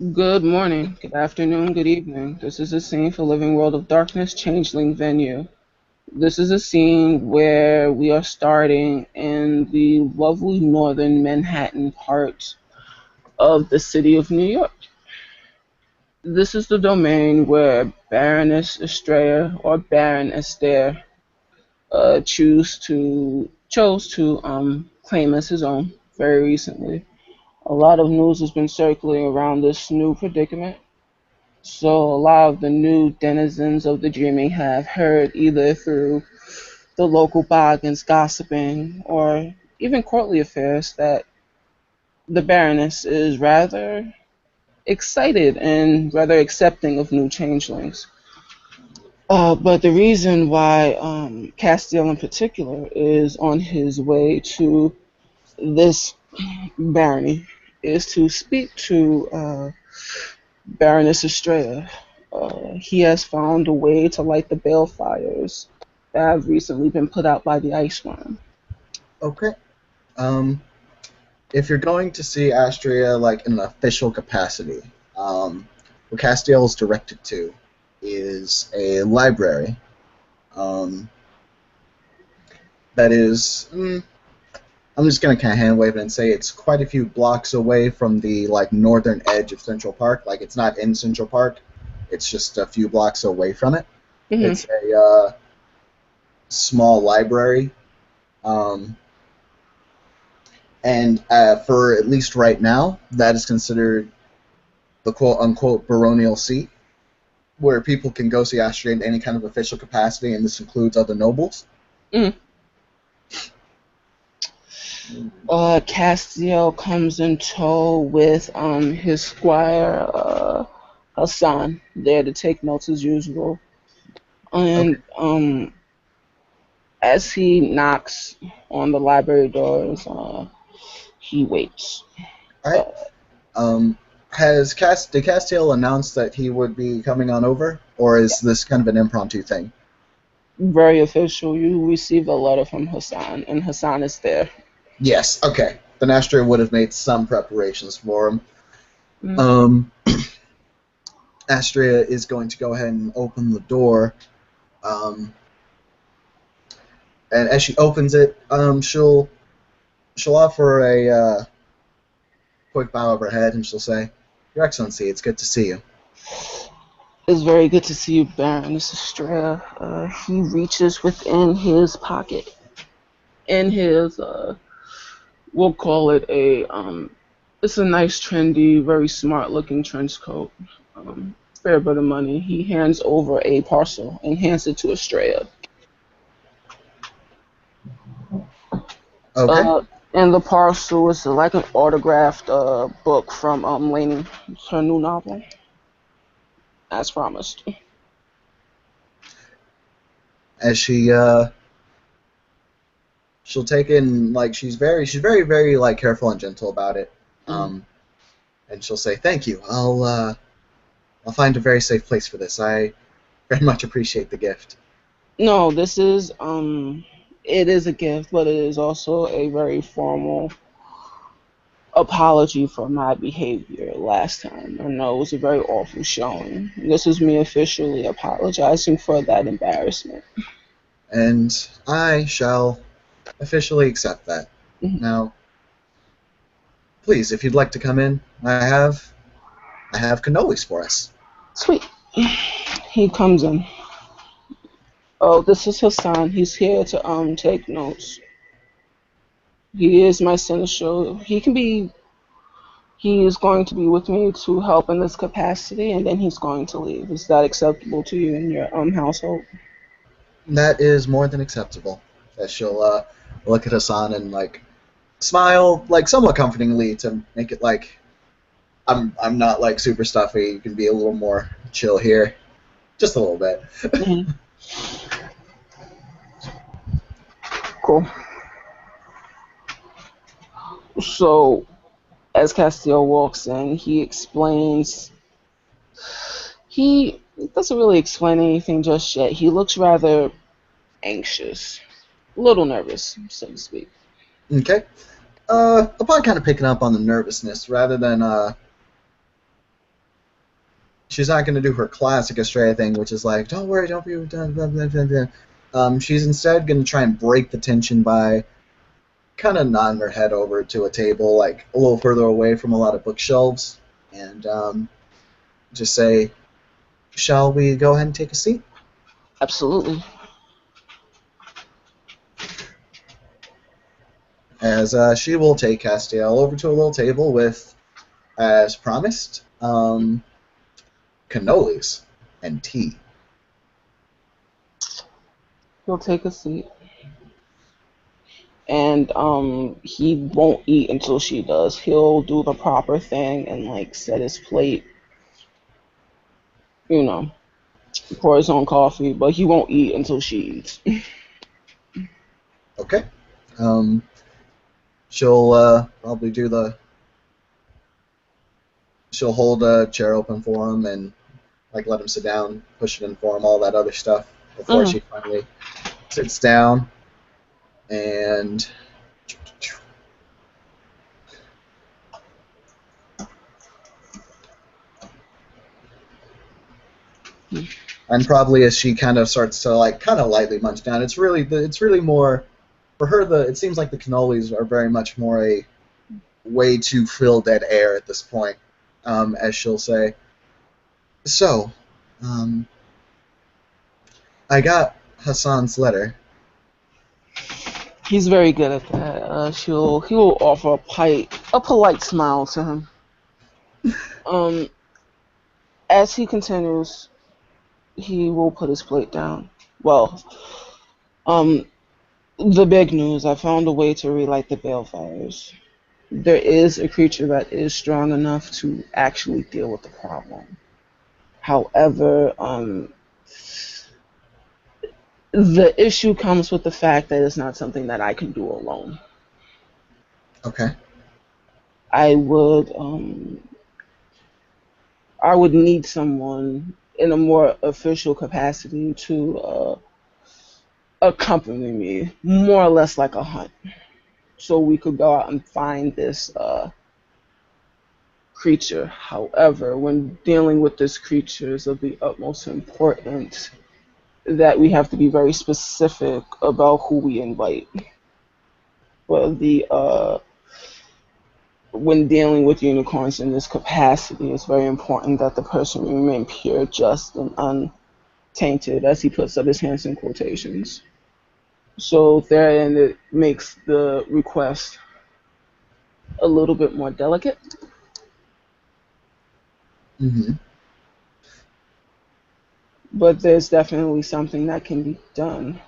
Good morning, good afternoon, good evening. This is a scene for Living World of Darkness Changeling venue. This is a scene where we are starting in the lovely northern Manhattan part of the city of New York. This is the domain where Baroness Estrella or Baron Esther chose to claim as his own very recently. A lot of news has been circulating around this new predicament. So a lot of the new denizens of the dreaming have heard either through the local boggins gossiping or even courtly affairs that the Baroness is rather excited and rather accepting of new changelings. But the reason why Castiel in particular is on his way to this barony is to speak to Baroness Estrella. He has found a way to light the balefires that have recently been put out by the ice worm. Okay. Um, if you're going to see Astria like in an official capacity, what Castiel is directed to is a library um, that is. I'm just gonna kind of hand wave it and say it's quite a few blocks away from the like northern edge of Central Park. Like it's not in Central Park; it's just a few blocks away from it. Hmm. It's a small library. Um, and for at least right now, that is considered the quote unquote baronial seat, where people can go see Astrid in any kind of official capacity, and this includes other nobles. Mm. Castiel comes in tow with his squire Hassan there to take notes as usual. Okay. And as he knocks on the library doors, he waits. All Uh, right. Did Castiel announce that he would be coming on over, or is this kind of an impromptu thing? Very official. You received a letter from Hassan, and Hassan is there. Yes. Okay. Then Astrid would have made some preparations for him. Mm. Um, Astria is going to go ahead and open the door. Um, and as she opens it, she'll offer a quick bow of her head, and she'll say, "Your Excellency, it's good to see you." It's very good to see you, Baron. This is Estrella. He reaches within his pocket, in his, we'll call it it's a nice, trendy, very smart-looking trench coat. Fair bit of money. He hands over a parcel and hands it to Estrella. Okay. Uh, and the parcel is like an autographed book from Lainey, her new novel, as promised. As she'll take in like she's very like careful and gentle about it. Mm. Um, and she'll say, "Thank you. I'll find a very safe place for this. I very much appreciate the gift." No, this is it is a gift, but it is also a very formal apology for my behavior last time. I know it was a very awful showing. This is me officially apologizing for that embarrassment. And I shall officially accept that. Mhm. Now, please, if you'd like to come in, I have cannolis for us. Sweet. He comes in. Oh, this is Hassan. He's here to take notes. He is my seneschal. He is going to be with me to help in this capacity, and then he's going to leave. Is that acceptable to you and your household? That is more than acceptable. As she'll look at Hassan and like smile, like somewhat comfortingly to make it like I'm not like super stuffy. You can be a little more chill here, just a little bit. Hmm. Cool. So as Castiel walks in, he explains. He doesn't really explain anything just yet. He looks rather anxious, a little nervous, so to speak. Okay. Upon kind of picking up on the nervousness, rather than she's not going to do her classic Estrella thing, which is like, don't worry, don't be done, blah, blah, blah, blah. She's instead going to try and break the tension by kind of nodding her head over to a table, like a little further away from a lot of bookshelves, and just say, "Shall we go ahead and take a seat?" Absolutely. As she will take Castiel over to a little table with, as promised, cannolis and tea. He'll take a seat. And he won't eat until she does. He'll do the proper thing and like set his plate, you know, pour his own coffee, but he won't eat until she eats. Okay. Um, she'll probably do the. She'll hold a chair open for him and like let him sit down, push it in for him, all that other stuff before Mm. she finally sits down and probably as she kind of starts to like kind of lightly munch down, it's really more for her. It seems like the cannolis are very much more a way to fill dead air at this point, as she'll say. So, um, I got Hassan's letter. He's very good at that. He will offer a polite smile to him. Um, as he continues, he will put his plate down. Well, um, the big news: I found a way to relight the balefires. There is a creature that is strong enough to actually deal with the problem. However, the issue comes with the fact that it's not something that I can do alone. Okay. I would I would need someone in a more official capacity to accompany me, more or less like a hunt, so we could go out and find this creature. However, when dealing with this creature, it's of the utmost importance that we have to be very specific about who we invite. Well, the when dealing with unicorns in this capacity, it's very important that the person remain pure, just, and untainted, as he puts up his hands in quotations. So therein it makes the request a little bit more delicate, Mm-hmm. but there's definitely something that can be done.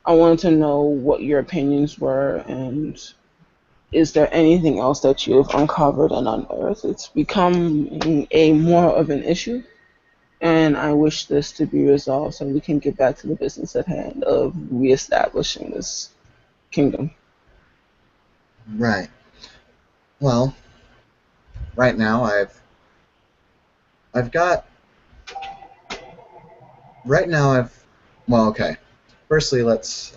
I wanted to know what your opinions were, and is there anything else that you've uncovered and unearthed? It's becoming a more of an issue, and I wish this to be resolved so we can get back to the business at hand of reestablishing this kingdom. Right. Well, right now I've got right now I've well, okay. Firstly,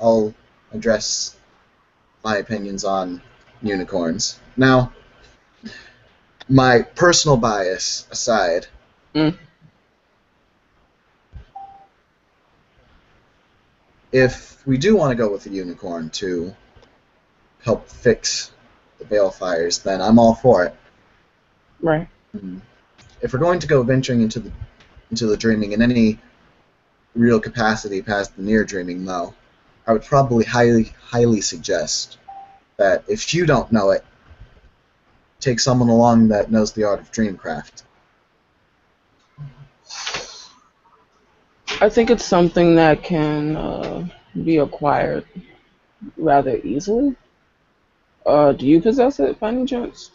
I'll address my opinions on unicorns. Now, my personal bias aside, Mm, if we do want to go with a unicorn to help fix the balefires, then I'm all for it. right. If we're going to go venturing into the dreaming in any real capacity past the near dreaming, though, I would probably highly suggest that if you don't know it, take someone along that knows the art of dreamcraft. I think it's something that can be acquired rather easily. Do you possess it by any chance?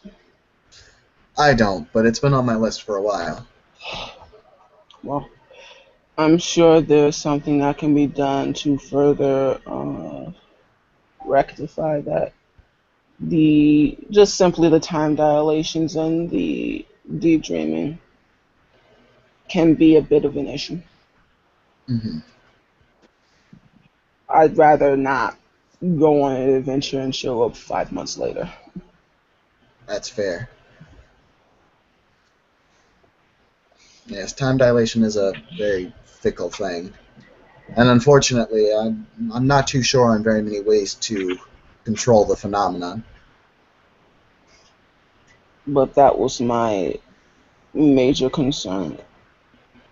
I don't, but it's been on my list for a while. Well, I'm sure there's something that can be done to further rectify that. The just simply the time dilations and the deep dreaming can be a bit of an issue. Hmm. I'd rather not go on an adventure and show up 5 months later. That's fair. Yes, time dilation is a very fickle thing, and unfortunately, I'm not too sure on very many ways to control the phenomenon. But that was my major concern,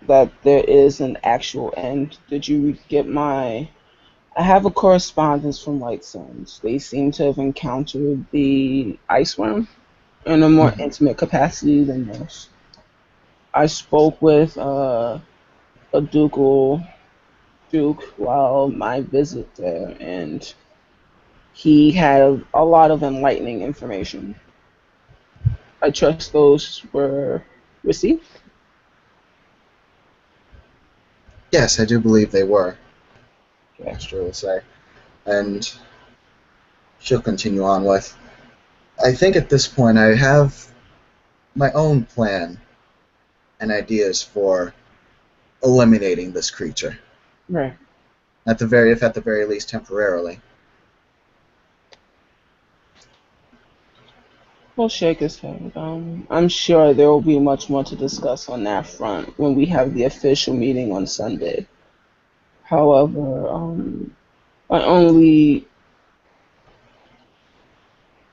that there is an actual end. Did you get my? I have a correspondence from White Suns. They seem to have encountered the ice worm in a more Mhm. intimate capacity than most. I spoke with a duke while my visit there, and he had a lot of enlightening information. I trust those were received. Yes, I do believe they were. Okay. Astra will say, and she'll continue on with. I think at this point I have my own plan and ideas for eliminating this creature. Right. If at the very least temporarily. We'll shake his head. I'm sure there will be much more to discuss on that front when we have the official meeting on Sunday. However, I only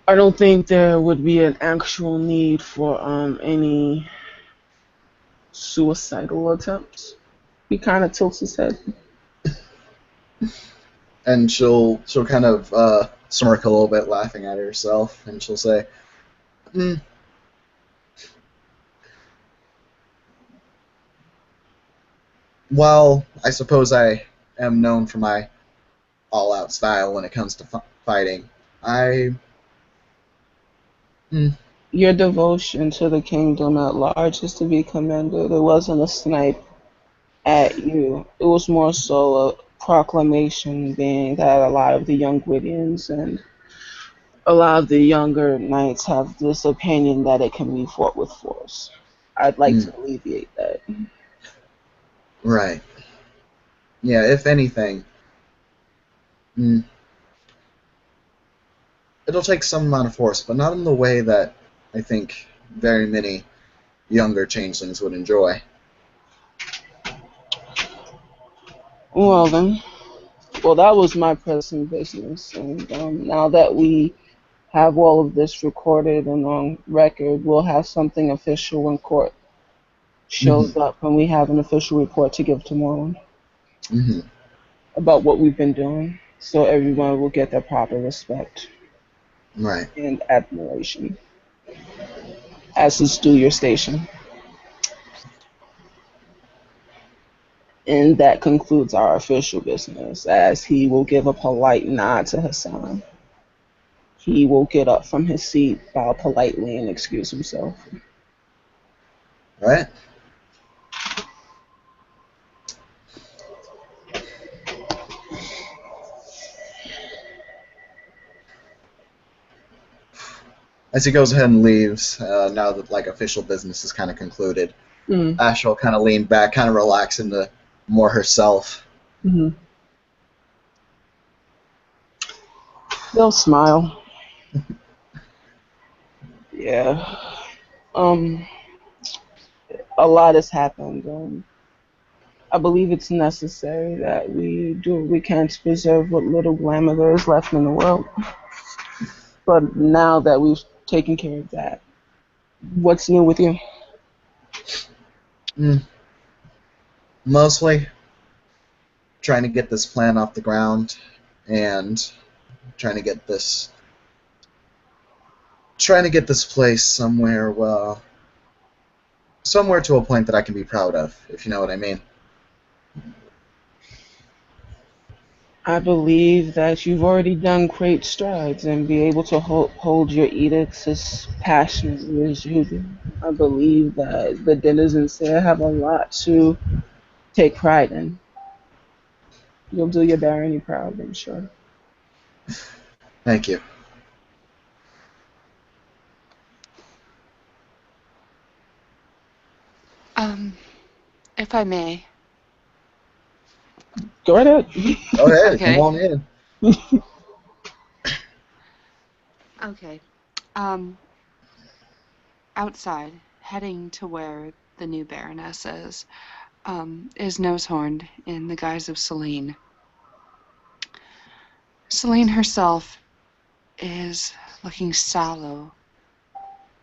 I don't think there would be an actual need for any suicidal attempts. He kind of tilts his head. And she'll kind of smirk a little bit, laughing at herself, and she'll say, mm, "Well, I suppose I am known for my all-out style when it comes to fighting. I mm, Your devotion to the kingdom at large is to be commended. It wasn't a snipe at you. It was more so a proclamation, being that a lot of the young Gwydians and a lot of the younger knights have this opinion that it can be fought with force. I'd like mm, to alleviate that. right. Yeah, if anything, mm, it'll take some amount of force, but not in the way that I think very many younger changelings would enjoy." Well then, well that was my pressing business, and now that we have all of this recorded and on record, we'll have something official when court Hmm. shows up, and we have an official report to give tomorrow Hmm. about what we've been doing, so everyone will get their proper respect Right. and admiration, as is due your station. And that concludes our official business, as he will give a polite nod to Hassan. He will get up from his seat, bow politely, and excuse himself. Right. As he goes ahead and leaves, now that like official business is kind of concluded, Mm-hmm. Ash will kind of lean back, kind of relax into more herself. Mm-hmm. They'll smile. Yeah. Um, a lot has happened. I believe it's necessary that we do what we can to preserve what little glamour there is left in the world. But now that we've taken care of that, what's new with you? Mm, mostly trying to get this plan off the ground and trying to get this place somewhere, well, somewhere to a point that I can be proud of, if you know what I mean. I believe that you've already done great strides and be able to hold your edicts as passionately as you do. I believe that the denizens there have a lot to take pride in. You'll do your barony proud, I'm sure. Thank you. Um, if I may. Go right ahead. Go ahead, come Okay. on in. Okay. Um, outside, heading to where the new Baroness is Nosehorn in the guise of Celine. Celine herself is looking sallow,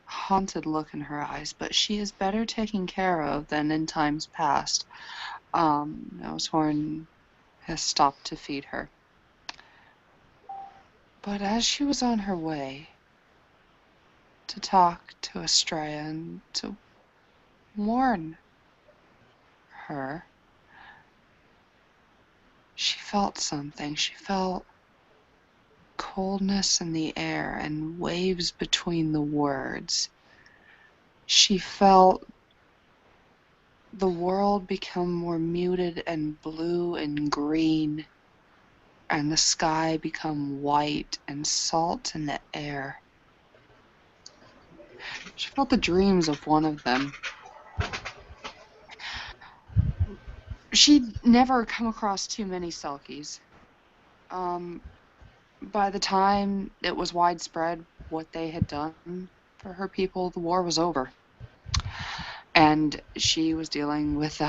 haunted look in her eyes, but she is better taken care of than in times past. Nosehorn has stopped to feed her. But as she was on her way to talk to Estrella and to warn her, she felt something. She felt coldness in the air and waves between the words. She felt the world become more muted and blue and green, and the sky become white and salt in the air. She felt the dreams of one of them. She'd never come across too many Selkies. Um, by the time it was widespread what they had done for her people, the war was over. And she was dealing with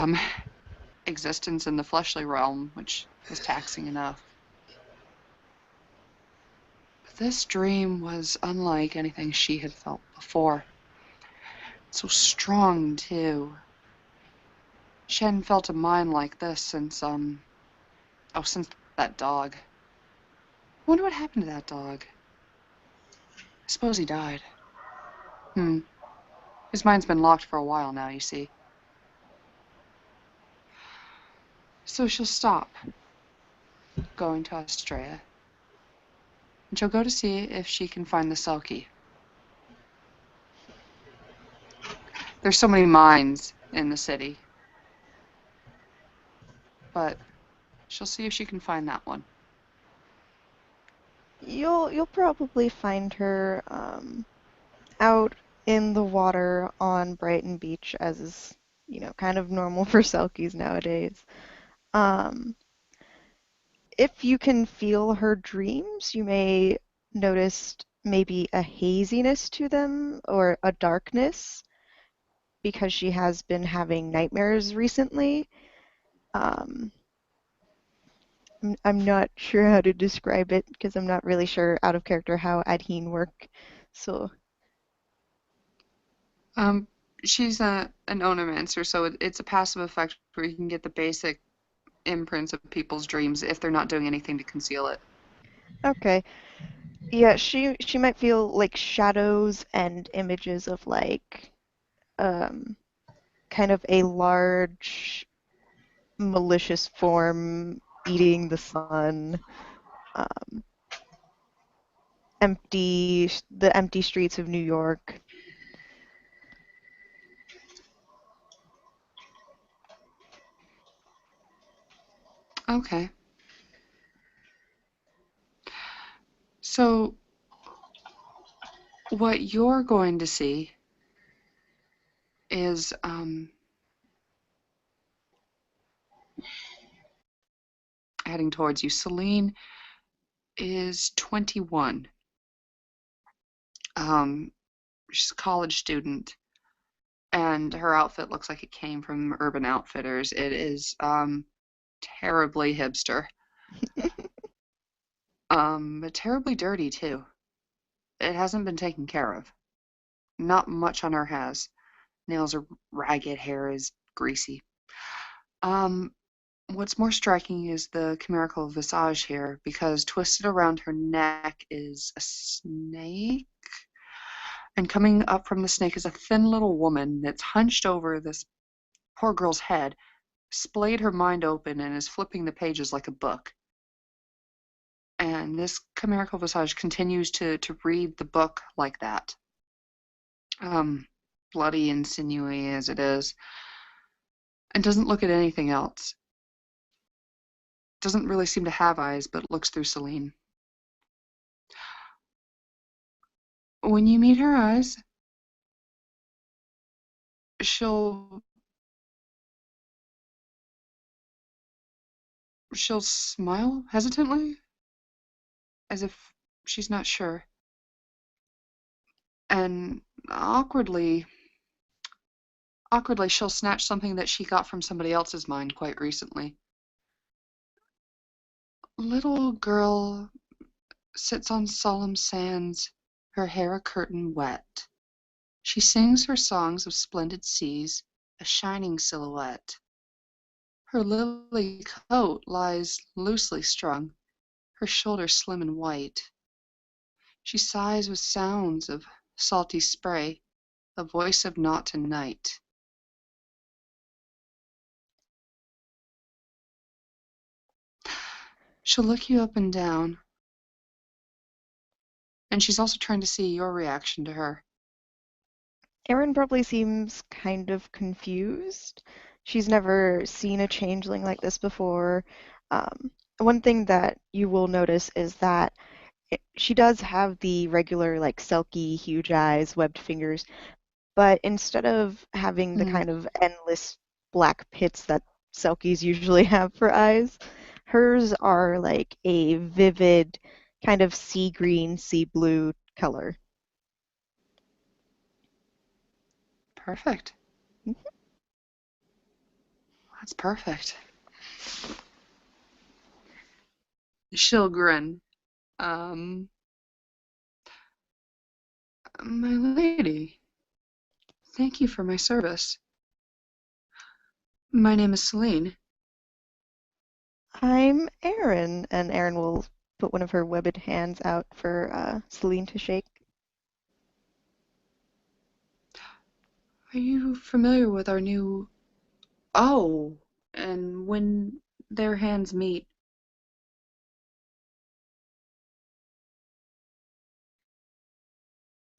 existence in the fleshly realm, which was taxing enough. But this dream was unlike anything she had felt before. So strong, too. She hadn't felt a mind like this since since that dog. I wonder what happened to that dog. I suppose he died. His mind's been locked for a while now, you see. So she'll stop going to Australia, and she'll go to see if she can find the Selkie. There's so many mines in the city, but she'll see if she can find that one. You'll probably find her out in the water on Brighton Beach, as is, kind of normal for Selkies nowadays. Um, if you can feel her dreams, you may notice maybe a haziness to them or a darkness because she has been having nightmares recently. Um, I'm not sure how to describe it because I'm not really sure out of character how Adheen work. So, Um, she's an onomancer, so it's a passive effect where you can get the basic imprints of people's dreams if they're not doing anything to conceal it. okay. Yeah, she might feel like shadows and images of like um kind of a large malicious form eating the sun, um, the empty streets of New York. Okay. So what you're going to see is heading towards you. Celine is 21. She's a college student, and her outfit looks like it came from Urban Outfitters. It is terribly hipster. But terribly dirty too. It hasn't been taken care of. Not much on her has. Nails are ragged, hair is greasy. Um, what's more striking is the chimerical visage here, because twisted around her neck is a snake, and coming up from the snake is a thin little woman that's hunched over this poor girl's head, splayed her mind open, and is flipping the pages like a book. And this chimerical visage continues to read the book like that. Bloody and sinewy as it is, and doesn't look at anything else. Doesn't really seem to have eyes, but looks through Celine. When you meet her eyes, she'll she'll smile hesitantly, as if she's not sure, and awkwardly Awkwardly, she'll snatch something that she got from somebody else's mind quite recently. Little girl sits on solemn sands, her hair a curtain wet. She sings her songs of splendid seas, a shining silhouette. Her lily coat lies loosely strung, her shoulders slim and white. She sighs with sounds of salty spray, a voice of naught and night. She'll look you up and down, and she's also trying to see your reaction to her. Erin probably seems kind of confused. She's never seen a changeling like this before. One thing that you will notice is that she does have the regular, like, Selkie, huge eyes, webbed fingers, but instead of having the Hmm, kind of endless black pits that Selkies usually have for eyes, hers are like a vivid kind of sea green, sea blue color. perfect. That's perfect. She'll grin. Um, my lady, thank you for my service. My name is Celine. I'm Erin, and Erin will put one of her webbed hands out for Celine to shake. Are you familiar with our new... Oh, and when their hands meet,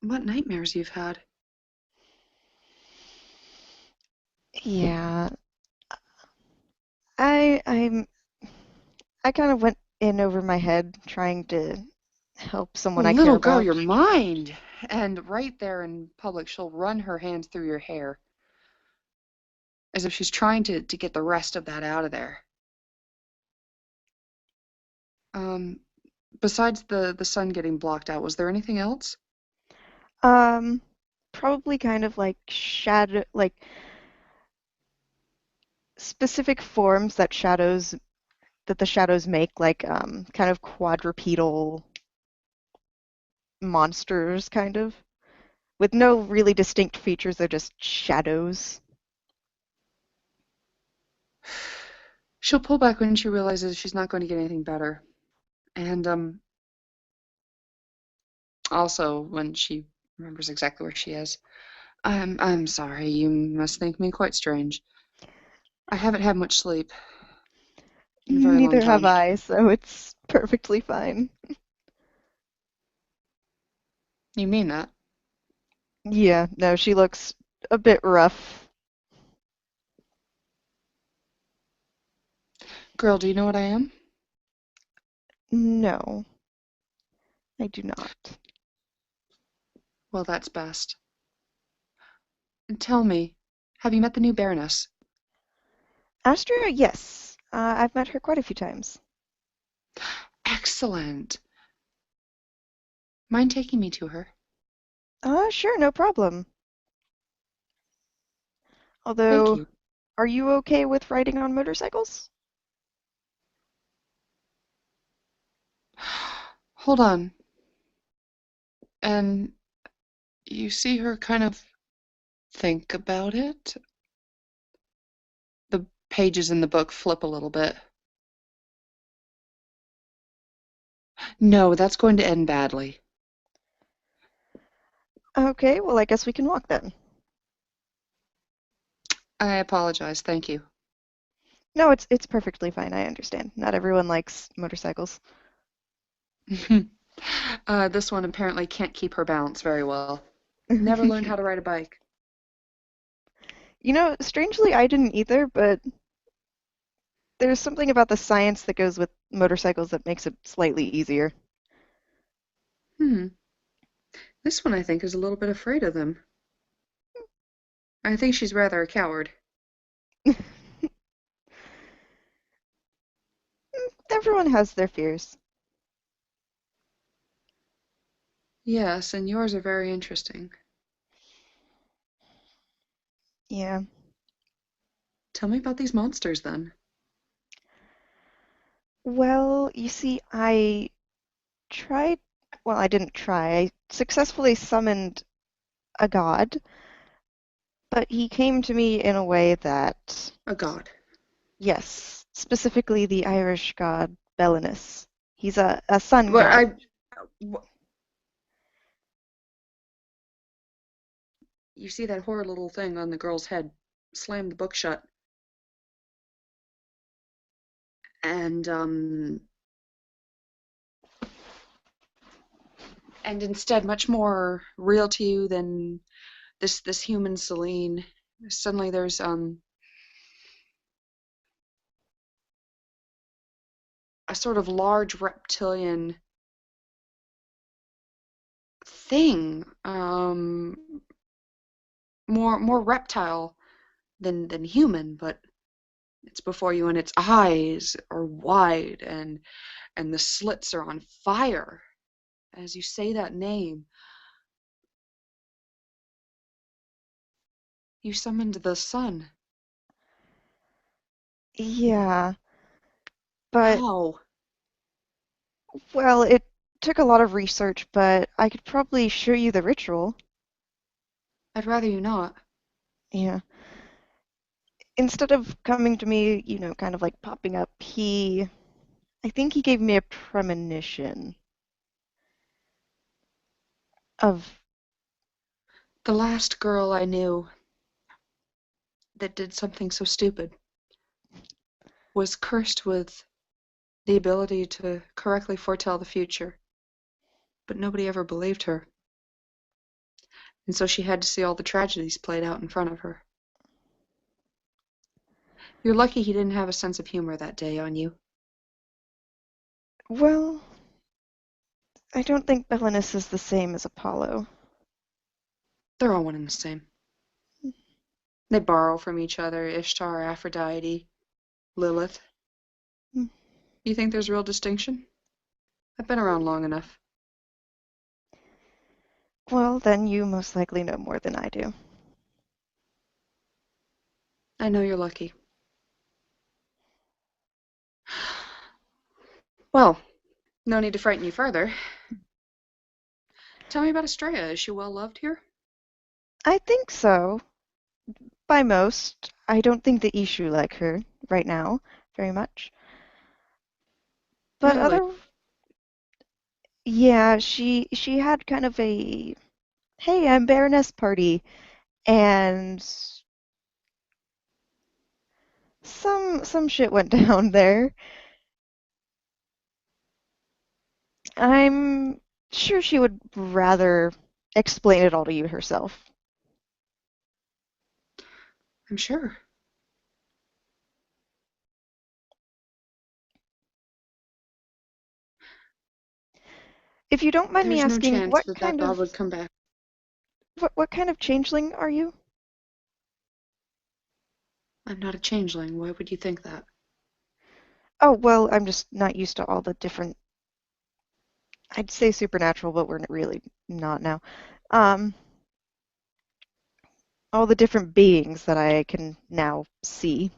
what nightmares you've had? Yeah, I I'm I kind of went in over my head trying to help someone I care Little girl, about. your mind! And right there in public, she'll run her hands through your hair as if she's trying to get the rest of that out of there. Um, Besides the sun getting blocked out, was there anything else? Um, Probably kind of like shadow, like specific forms that the shadows make, like kind of quadrupedal monsters, kind of, with no really distinct features. They're just shadows. She'll pull back when she realizes she's not going to get anything better. And also when she remembers exactly where she is. I'm sorry, you must think me quite strange. I haven't had much sleep in a very long Neither have time. I, so it's perfectly fine. You mean that? Yeah, no, she looks a bit rough. Girl, do you know what I am? No, I do not. Well, that's best. And tell me, have you met the new Baroness? Astra, yes. I've met her quite a few times. Excellent. Mind taking me to her? Sure, no problem. Thank Although, you. are you okay with riding on motorcycles? Hold on. And you see her kind of think about it? The pages in the book flip a little bit. No, that's going to end badly. Okay, well, I guess we can walk then. I apologize. Thank you. No, it's perfectly fine. I understand. Not everyone likes motorcycles. This one apparently can't keep her balance very well. Never learned how to ride a bike. Strangely, I didn't either, but there's something about the science that goes with motorcycles that makes it slightly easier. Hmm. This one, I think, is a little bit afraid of them. I think she's rather a coward. Everyone has their fears. Yes, and yours are very interesting. Yeah. Tell me about these monsters then. Well, you see, I tried, well, I didn't try. I successfully summoned a god, but he came to me in a way that, A god. yes, specifically the Irish god Belinus. He's a sun What god. I wh- you see that horrid little thing on the girl's head slam the book shut and and instead much more real to you than this human Celine. Suddenly there's a sort of large reptilian thing, more reptile than human, but it's before you and its eyes are wide and the slits are on fire. As you say that name, you summoned the sun. Yeah, but, How? well, it took a lot of research, but I could probably show you the ritual. I'd rather you not. Yeah. Instead of coming to me, kind of like popping up, I think he gave me a premonition of, The last girl I knew that did something so stupid was cursed with the ability to correctly foretell the future, but nobody ever believed her, and so she had to see all the tragedies played out in front of her. You're lucky he didn't have a sense of humor that day on you. well, I don't think Belinus is the same as Apollo. They're all one and the same. They borrow from each other, Ishtar, Aphrodite, Lilith. Hmm. You think there's real distinction? I've been around long enough. Well, then you most likely know more than I do. I know you're lucky. Well, no need to frighten you further. Tell me about Estrella. Is she well loved here? I think so, by most. I don't think the Ishu like her right now very much. But Really? other, yeah, she had kind of a, hey, I'm Baroness party, and some shit went down there. I'm sure she would rather explain it all to you herself. I'm sure. If you don't mind me There's no asking, chance that that god would come back. what kind of changeling are you? I'm not a changeling. Why would you think that? Oh, well, I'm just not used to all the different, I'd say supernatural, but we're really not now. Um, all the different beings that I can now see.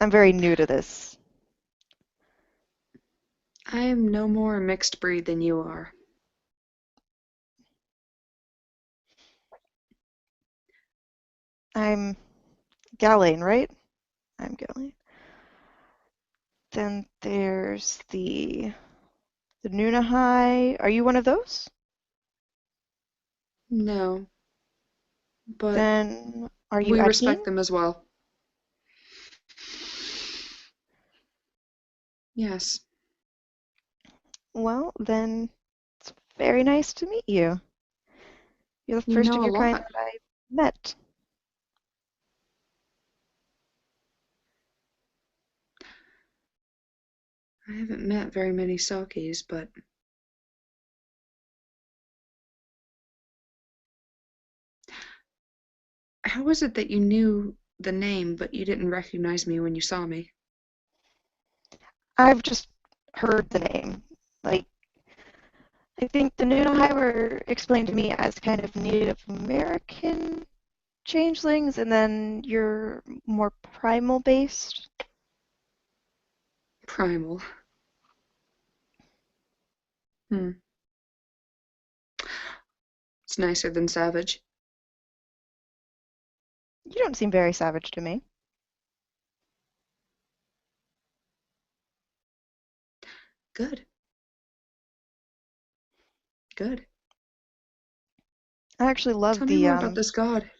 I'm very new to this. I am no more a mixed breed than you are. I'm Galen, right? I'm Galen. Then there's the Nunahai. Are you one of those? No, but Then are you we respect Adhim? them as well. Yes. Well, then it's very nice to meet you. You're the You first of know a your kind lot. that I met. I haven't met very many Selkies, but how was it that you knew the name but you didn't recognize me when you saw me? I've just heard the name. Like, I think the Nunahai were explained to me as kind of Native American changelings, and then you're more primal based. Primal. Hmm. It's nicer than savage. You don't seem very savage to me. Good. Good. I actually love Tell me the more about this god.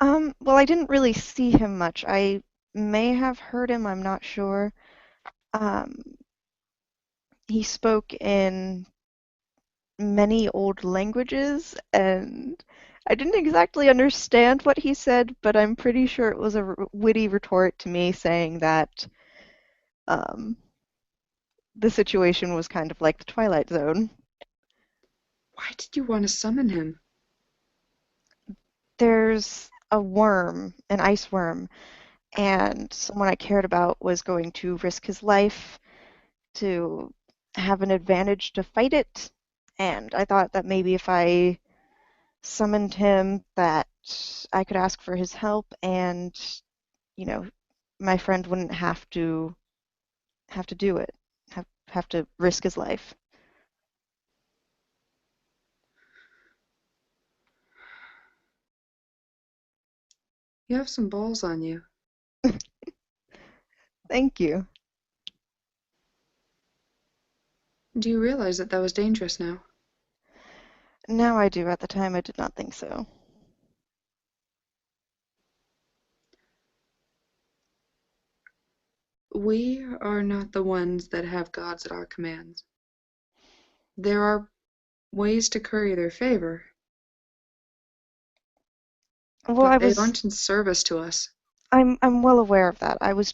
well, I didn't really see him much. I may have heard him, I'm not sure. Um, he spoke in many old languages, and I didn't exactly understand what he said, but I'm pretty sure it was a witty retort to me saying that um, the situation was kind of like the Twilight Zone. Why did you want to summon him? There's a worm, an ice worm, and someone I cared about was going to risk his life to have an advantage to fight it. And I thought that maybe if I summoned him, that I could ask for his help, and you know, my friend wouldn't have to do it, have to risk his life. You have some balls on you. Thank you. Do you realize that that was dangerous now? Now I do. At the time, I did not think so. We are not the ones that have gods at our commands. There are ways to curry their favor, Well, but they aren't in service to us. I'm well aware of that. I was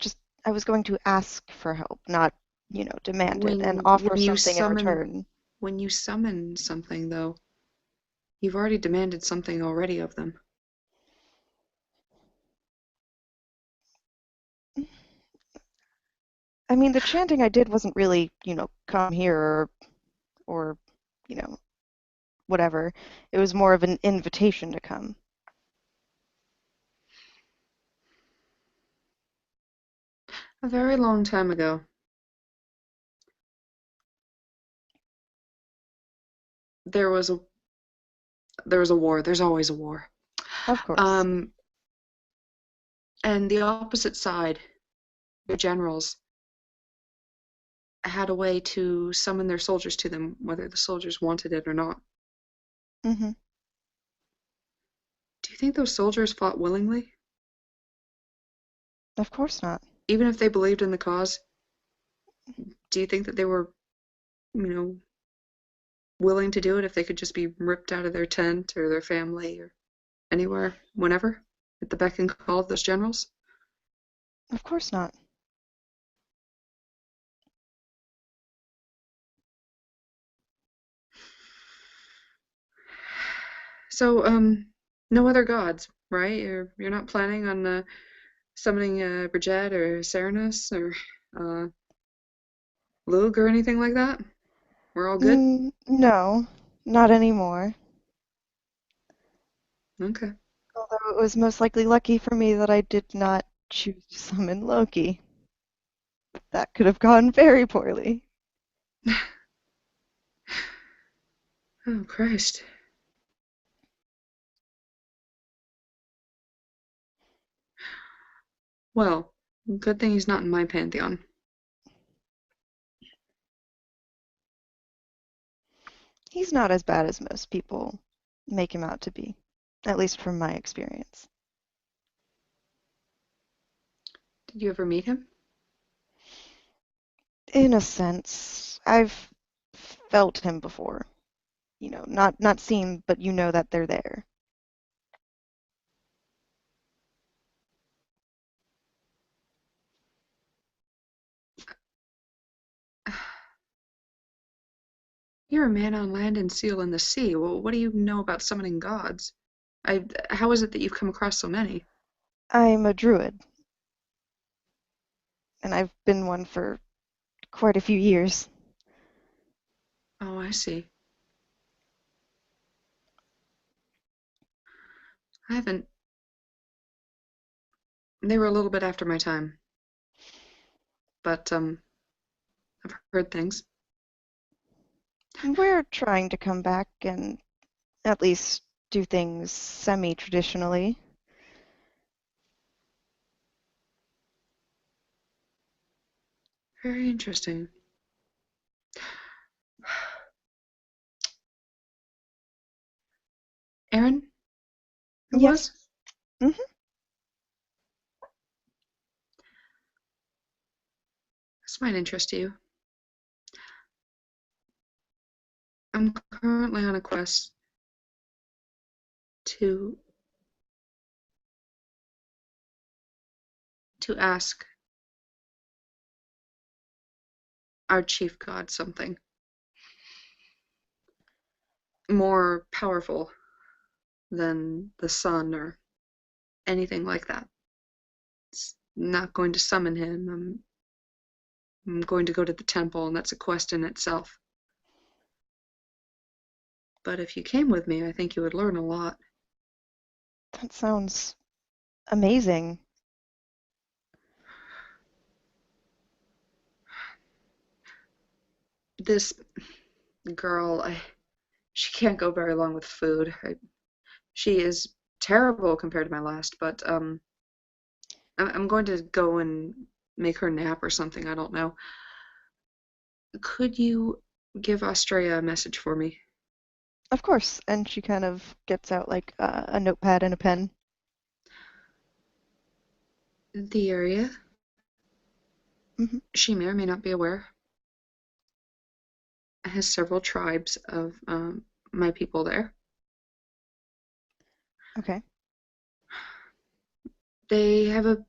going to ask for help, not, demand it and offer When you something in summon return. when you summon something, though, you've already demanded something already of them. I mean, the chanting I did wasn't really, come here or, you know, whatever. It was more of an invitation to come. A very long time ago, there was a there was a war. There's always a war. Of course. Um, and the opposite side, the generals, had a way to summon their soldiers to them, whether the soldiers wanted it or not. Hmm. Do you think those soldiers fought willingly? Of course not. Even if they believed in the cause, do you think that they were, you know, willing to do it if they could just be ripped out of their tent or their family or anywhere, whenever, at the beck and call of those generals? Of course not. So, no other gods, right? You're not planning on summoning Bridget or Serenus or uh, Lug or anything like that? We're all good? No, not anymore. Okay. Although it was most likely lucky for me that I did not choose to summon Loki. That could have gone very poorly. Oh, Christ. Well, good thing he's not in my pantheon. He's not as bad as most people make him out to be, at least from my experience. Did you ever meet him? In a sense, I've felt him before. Not seen, but you know that they're there. You're a man on land and seal in the sea. Well, what do you know about summoning gods? How is it that you've come across so many? I'm a druid, and I've been one for quite a few years. Oh, I see. I haven't. They were a little bit after my time, but I've heard things. We're trying to come back and at least do things semi-traditionally. Very interesting. Aaron, it Yes. was? Hmm. This might interest you. I'm currently on a quest to ask our chief god something more powerful than the sun or anything like that. It's not going to summon him. I'm going to go to the temple, and that's a quest in itself. But if you came with me, I think you would learn a lot. That sounds amazing. This girl, she can't go very long with food. She is terrible compared to my last, but I'm going to go and make her nap or something. I don't know. Could you give Australia a message for me? Of course. And she kind of gets out like a notepad and a pen. The area, Hmm. she may or may not be aware, has several tribes of my people there. Okay. They have a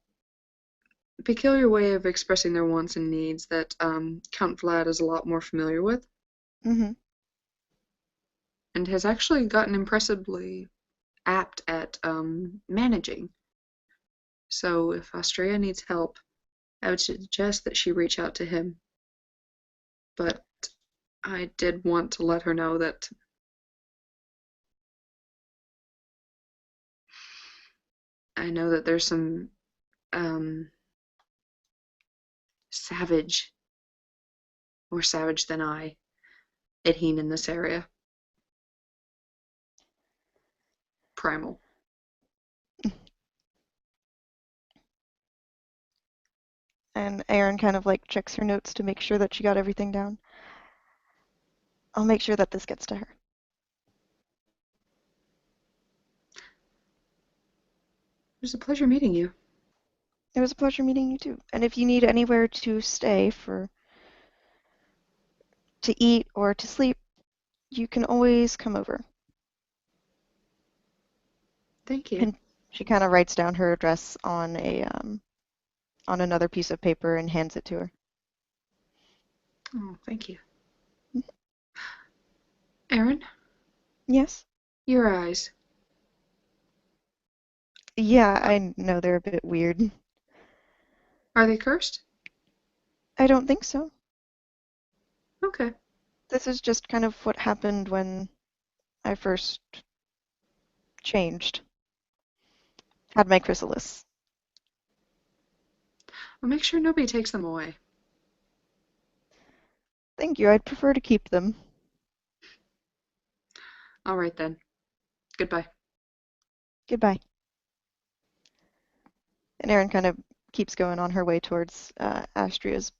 peculiar way of expressing their wants and needs that Count Vlad is a lot more familiar with, Hmm. and has actually gotten impressively apt at managing. So if Australia needs help, I would suggest that she reach out to him. But I did want to let her know that I know that there's some um, savage, more savage than I, Edheen in this area. Primal. And Erin kind of like checks her notes to make sure that she got everything down. I'll make sure that this gets to her. It was a pleasure meeting you. It was a pleasure meeting you too. And if you need anywhere to stay for to eat or to sleep, you can always come over. Thank you. And she kind of writes down her address on another piece of paper and hands it to her. Oh, thank you. Aaron, Yes. your eyes. Yeah, I know they're a bit weird. Are they cursed? I don't think so. Okay. This is just kind of what happened when I first changed. Had my chrysalis. Well, make sure nobody takes them away. Thank you. I'd prefer to keep them. All right then. Goodbye. Goodbye. And Erin kind of keeps going on her way towards Astria's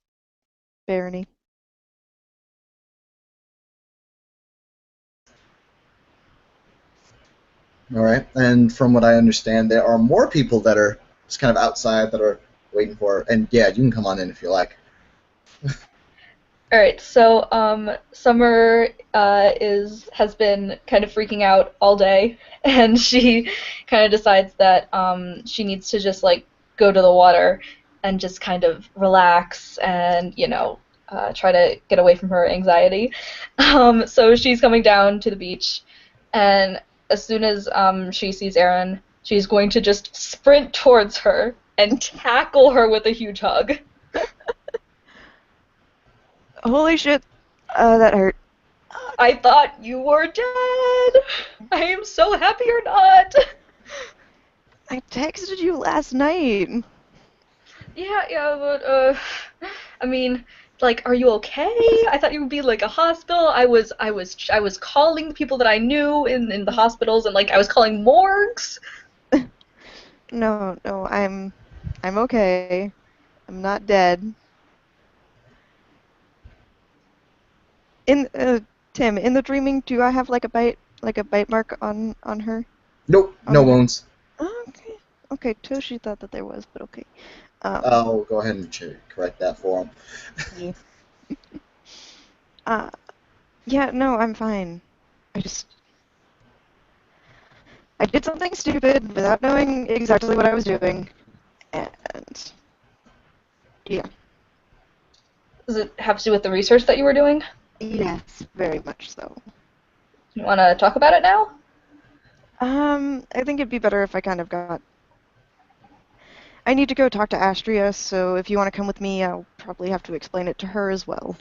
barony. All right, and from what I understand, there are more people that are just kind of outside that are waiting for. And yeah, you can come on in if you like. All right, so Summer is has been kind of freaking out all day, and she kind of decides that she needs to just like go to the water and just kind of relax and try to get away from her anxiety. So she's coming down to the beach, and as soon as she sees Erin, she's going to just sprint towards her and tackle her with a huge hug. Holy shit, that hurt. I thought you were dead. I am so happy you're not. I texted you last night. Yeah, but I mean, like, are you okay? I thought you would be like a hospital. I was calling the people that I knew in the hospitals, and like I was calling morgues. No, no, I'm okay. I'm not dead. In Tim, in the dreaming, do I have like a bite mark on her Nope, on no her? wounds. Oh, okay. Okay, Toshi thought that there was, but okay. Um, I'll go ahead and correct that for him. yeah. Uh, yeah, no, I'm fine. I just I did something stupid without knowing exactly what I was doing, and yeah, Does it have to do with the research that you were doing? yes, very much so. You want to talk about it now? I think it'd be better if I kind of got. I need to go talk to Astria, so if you want to come with me, I'll probably have to explain it to her as well.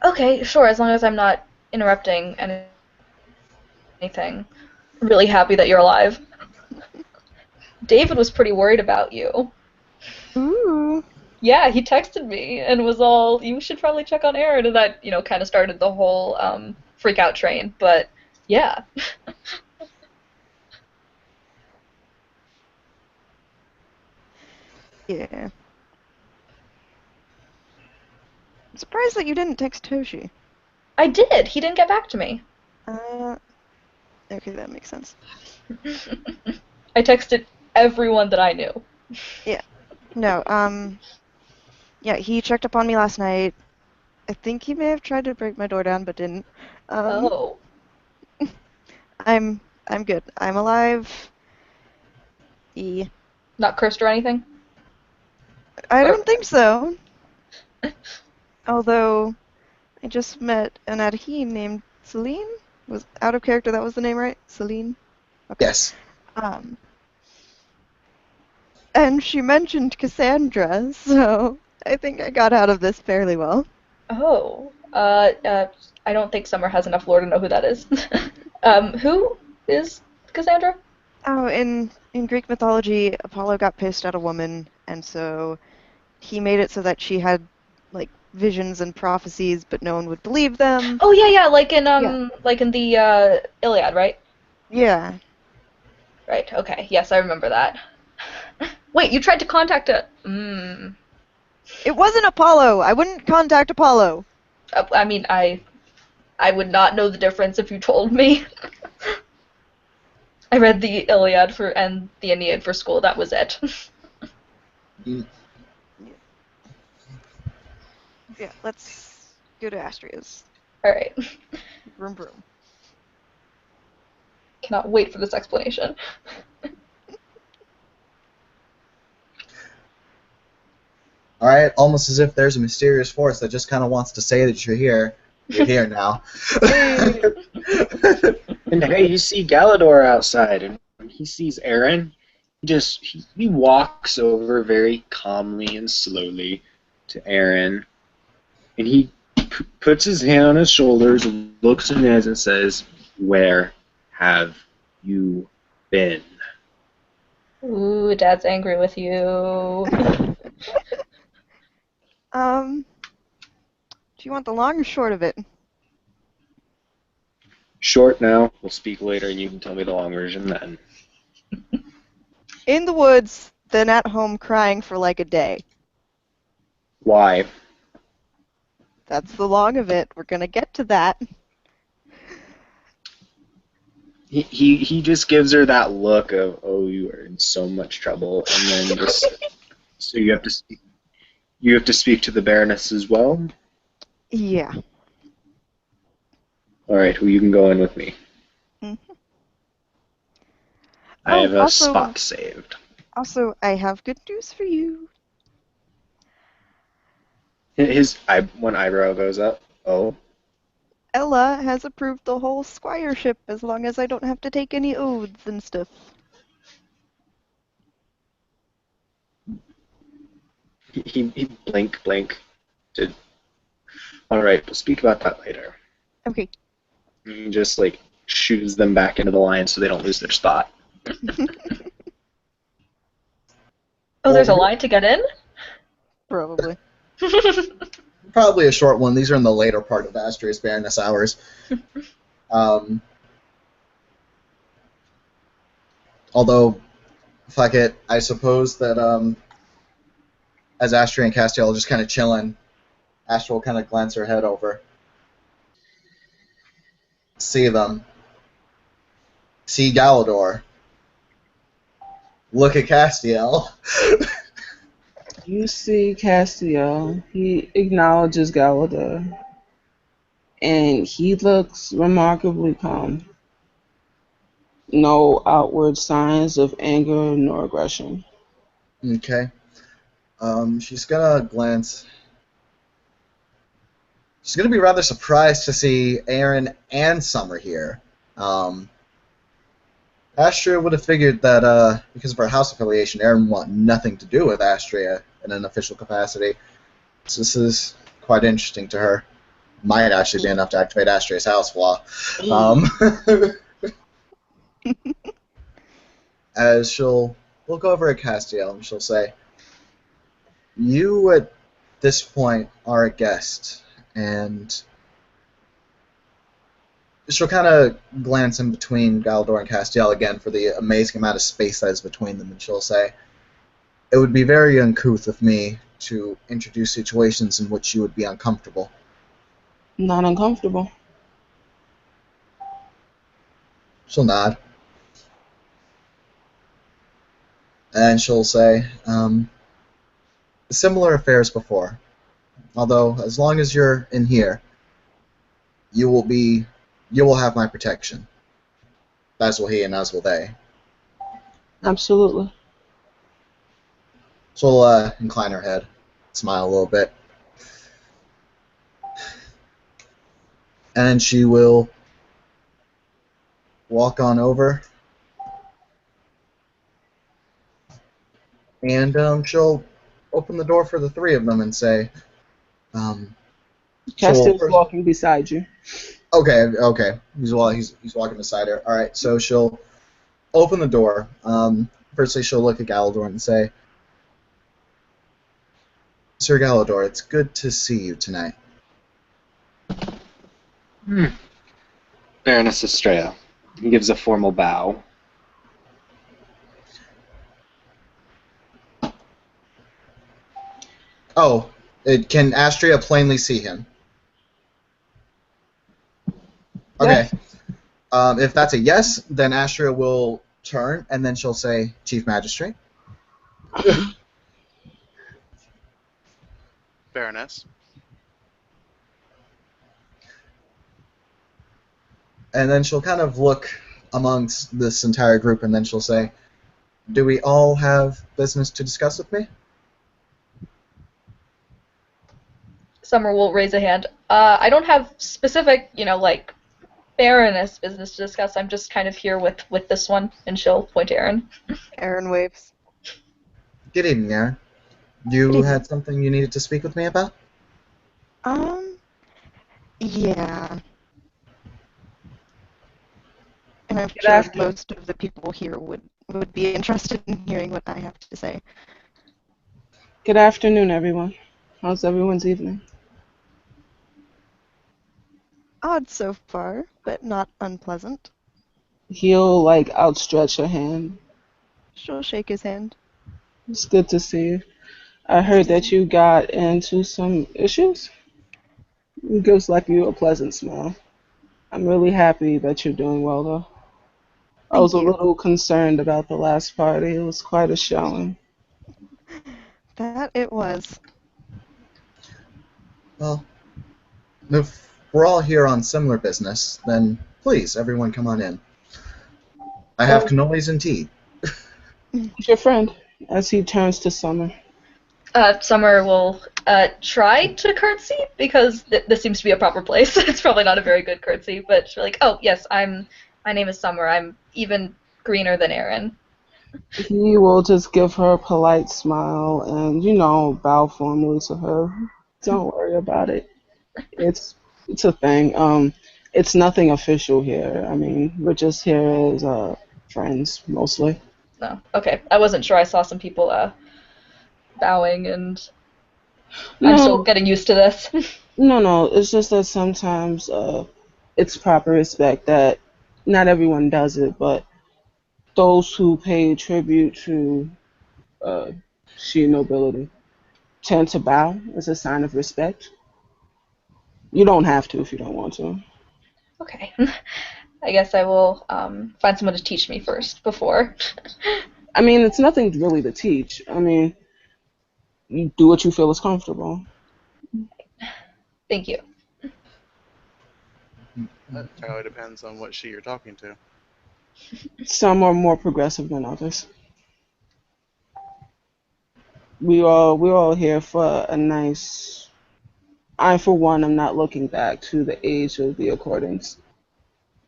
Okay, sure, as long as I'm not interrupting anything. I'm really happy that you're alive. David was pretty worried about you. Ooh. Yeah, he texted me and was all, you should probably check on Aaron, and that, kind of started the whole freak out train. But yeah. Yeah. I'm surprised that you didn't text Toshi. I did. He didn't get back to me. Uh, okay, that makes sense. I texted everyone that I knew. Yeah. No, yeah, he checked up on me last night. I think he may have tried to break my door down, but didn't. Um, Oh. I'm I'm good. I'm alive. E. Not cursed or anything? I Or don't think so. Although I just met an Adheen named Celine. Was out of character. That was the name, right? Celine. Okay. Yes. Um, and she mentioned Cassandra, so I think I got out of this fairly well. oh. I don't think Summer has enough lore to know who that is. Who is Cassandra? Oh, in Greek mythology, Apollo got pissed at a woman, and so he made it so that she had like visions and prophecies, but no one would believe them. Oh yeah, like in Yeah. the Iliad, right? Yeah. Right. Okay. Yes, I remember that. Wait, you tried to contact a. It wasn't Apollo. I wouldn't contact Apollo. I mean, I would not know the difference if you told me. I read the Iliad and the Aeneid for school. That was it. Mm. Yeah, yeah, let's go to Astria's. All right. Broom broom. Cannot wait for this explanation. All right, almost as if there's a mysterious force that just kind of wants to say that you're here. You're here now. Yay. And hey, you see Galador outside, and when he sees Aaron, he walks over very calmly and slowly to Aaron, and he puts his hand on his shoulders and looks in his eyes and says, "Where have you been?" Ooh, Dad's angry with you. Do you want the long or short of it? Short now. We'll speak later, and you can tell me the long version then. In the woods, then at home crying for like a day. Why? That's the long of it. We're gonna get to that. He just gives her that look of, "Oh, you are in so much trouble," and then just so you have to speak to the Baroness as well. Yeah. All right, who you can go in with me. Mhm. I Oh, have a spot saved. I have good news for you. One eyebrow goes up. Oh, Ella has approved the whole squireship as long as I don't have to take any oaths and stuff. he blink. Did all right. We'll speak about that later. Okay. And he just like shoos them back into the line so they don't lose their spot. Oh, there's a Well, line to get in? Probably. probably a short one. These are in the later part of Astria's Baroness hours. Um, although, fuck it, I suppose that as Astria and Castiel are just kind of chilling, Astria will kind of glance her head over, see them, see Galador, look at Castiel. You see Castiel. He acknowledges Galador, and he looks remarkably calm. No outward signs of anger nor aggression. Okay. She's gonna glance. She's gonna be rather surprised to see Aaron and Summer here. Um, Astria would have figured that because of her house affiliation, Aaron would want nothing to do with Astria in an official capacity. So this is quite interesting to her. Might actually be enough to activate Astria's house flaw. Um, as she'll look over at Castiel and she'll say, "You at this point are a guest," and she'll kind of glance in between Galador and Castiel again for the amazing amount of space that is between them, and she'll say, "It would be very uncouth of me to introduce situations in which you would be uncomfortable." Not uncomfortable. She'll nod. And she'll say, "Similar affairs before. Although, as long as you're in here, you will have my protection. As will he, and as will they." Absolutely. She'll incline her head, smile a little bit, and then she will walk on over, and she'll open the door for the three of them and say, she'll Castiel's walking beside you. okay. He's walking beside her. All right, so she'll open the door. Firstly, she'll look at Galador and say, "Sir Galador, it's good to see you tonight." Baroness Estrella. He gives a formal bow. Oh, can Astria plainly see him? Okay. Yes. If that's a yes, then Astria will turn, and then she'll say, "Chief Magistrate." Baroness. And then she'll kind of look amongst this entire group, and then she'll say, "Do we all have business to discuss with me?" Summer will raise a hand. I don't have specific, like Baroness business to discuss. I'm just kind of here with this one, and she'll point to Aaron. Aaron waves. Good evening, Aaron. Good You evening. had something you needed to speak with me about? Yeah. And I'm Good sure afternoon. most of the people here would be interested in hearing what I have to say. Good afternoon, everyone. How's everyone's evening? Odd so far, but not unpleasant. He'll outstretch a hand. She'll shake his hand. It's good to see you. I Nice heard to see that you. you got into some issues. It gives you a pleasant smile. I'm really happy that you're doing well, though. I was Thank a you. little concerned about the last party. It was quite a showing. That it was. Well, if we're all here on similar business, then please, everyone come on in. I have Oh, cannolis and tea. who's your friend? As he turns to Summer. Summer will try to curtsy because this seems to be a proper place. It's probably not a very good curtsy, but she's like, "Oh yes, My name is Summer. I'm even greener than Aaron." He will just give her a polite smile and, bow formally to her. Don't worry about it. It's a thing. It's nothing official here. I mean, we're just here as friends mostly. No. Okay. I wasn't sure. I saw some people bowing, and I'm still No, getting used to this. no. It's just that sometimes it's proper respect that not everyone does it, but those who pay tribute to uh, sheer nobility tend to bow as a sign of respect. You don't have to if you don't want to. Okay. I guess I will find someone to teach me first before. I mean, it's nothing really to teach. I mean, you do what you feel is comfortable. Thank you. That entirely depends on what she you're talking to. Some are more progressive than others. We're all here for a nice. I, for one, am not looking back to the age of the accordance.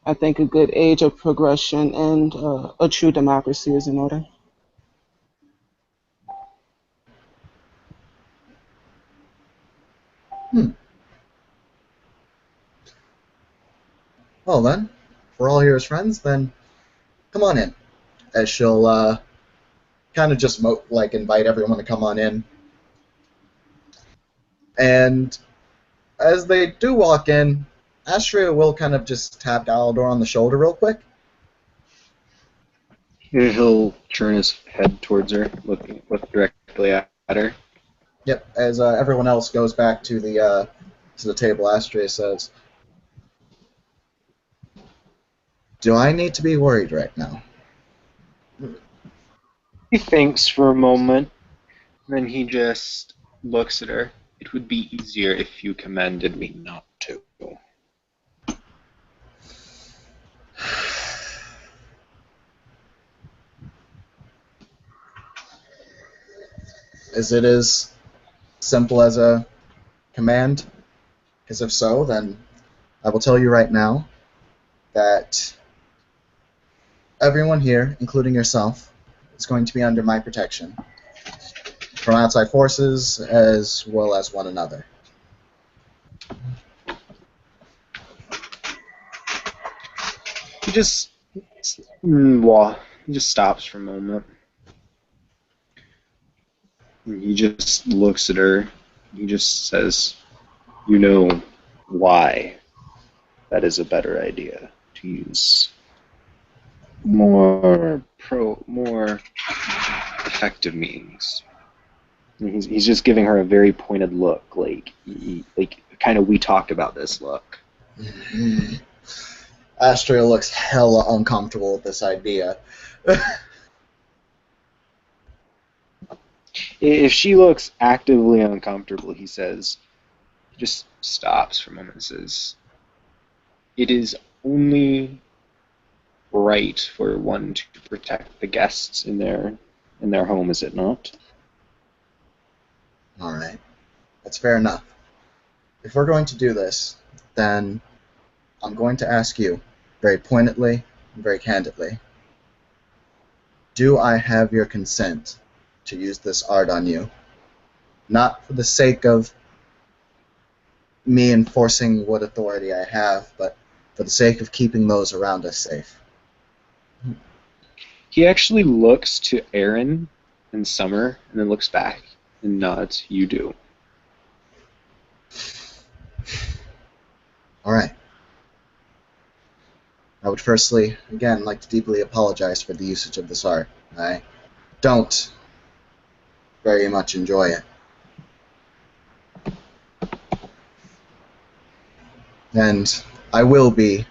I think a good age of progression and a true democracy is in order. Hmm. Well then, if we're all here as friends, then come on in. As she'll kind of just like invite everyone to come on in, and as they do walk in, Astria will kind of just tap Galador on the shoulder real quick. He'll turn his head towards her, look directly at her. Yep. As everyone else goes back to the table, Astria says, "Do I need to be worried right now?" He thinks for a moment, then he just looks at her. It would be easier if you commanded me not to. Is it as simple as a command? Because if so, then I will tell you right now that everyone here, including yourself, is going to be under my protection from outside forces as well as one another. He just he just stops for a moment. He just looks at her. He just says, "You know why that is a better idea to use more effective means." And he's just giving her a very pointed look, like kind of we talked about this look. Astria looks hella uncomfortable with this idea. If she looks actively uncomfortable, he says, he just stops for a moment and says, "It is only right for one to protect the guests in their home, is it not?" All right, that's fair enough. If we're going to do this, then I'm going to ask you very pointedly and very candidly. Do I have your consent to use this art on you? Not for the sake of me enforcing what authority I have, but for the sake of keeping those around us safe. He actually looks to Aaron and Summer and then looks back and nods. "You do." All right. I would firstly, again, like to deeply apologize for the usage of this art. I don't very much enjoy it. And I will be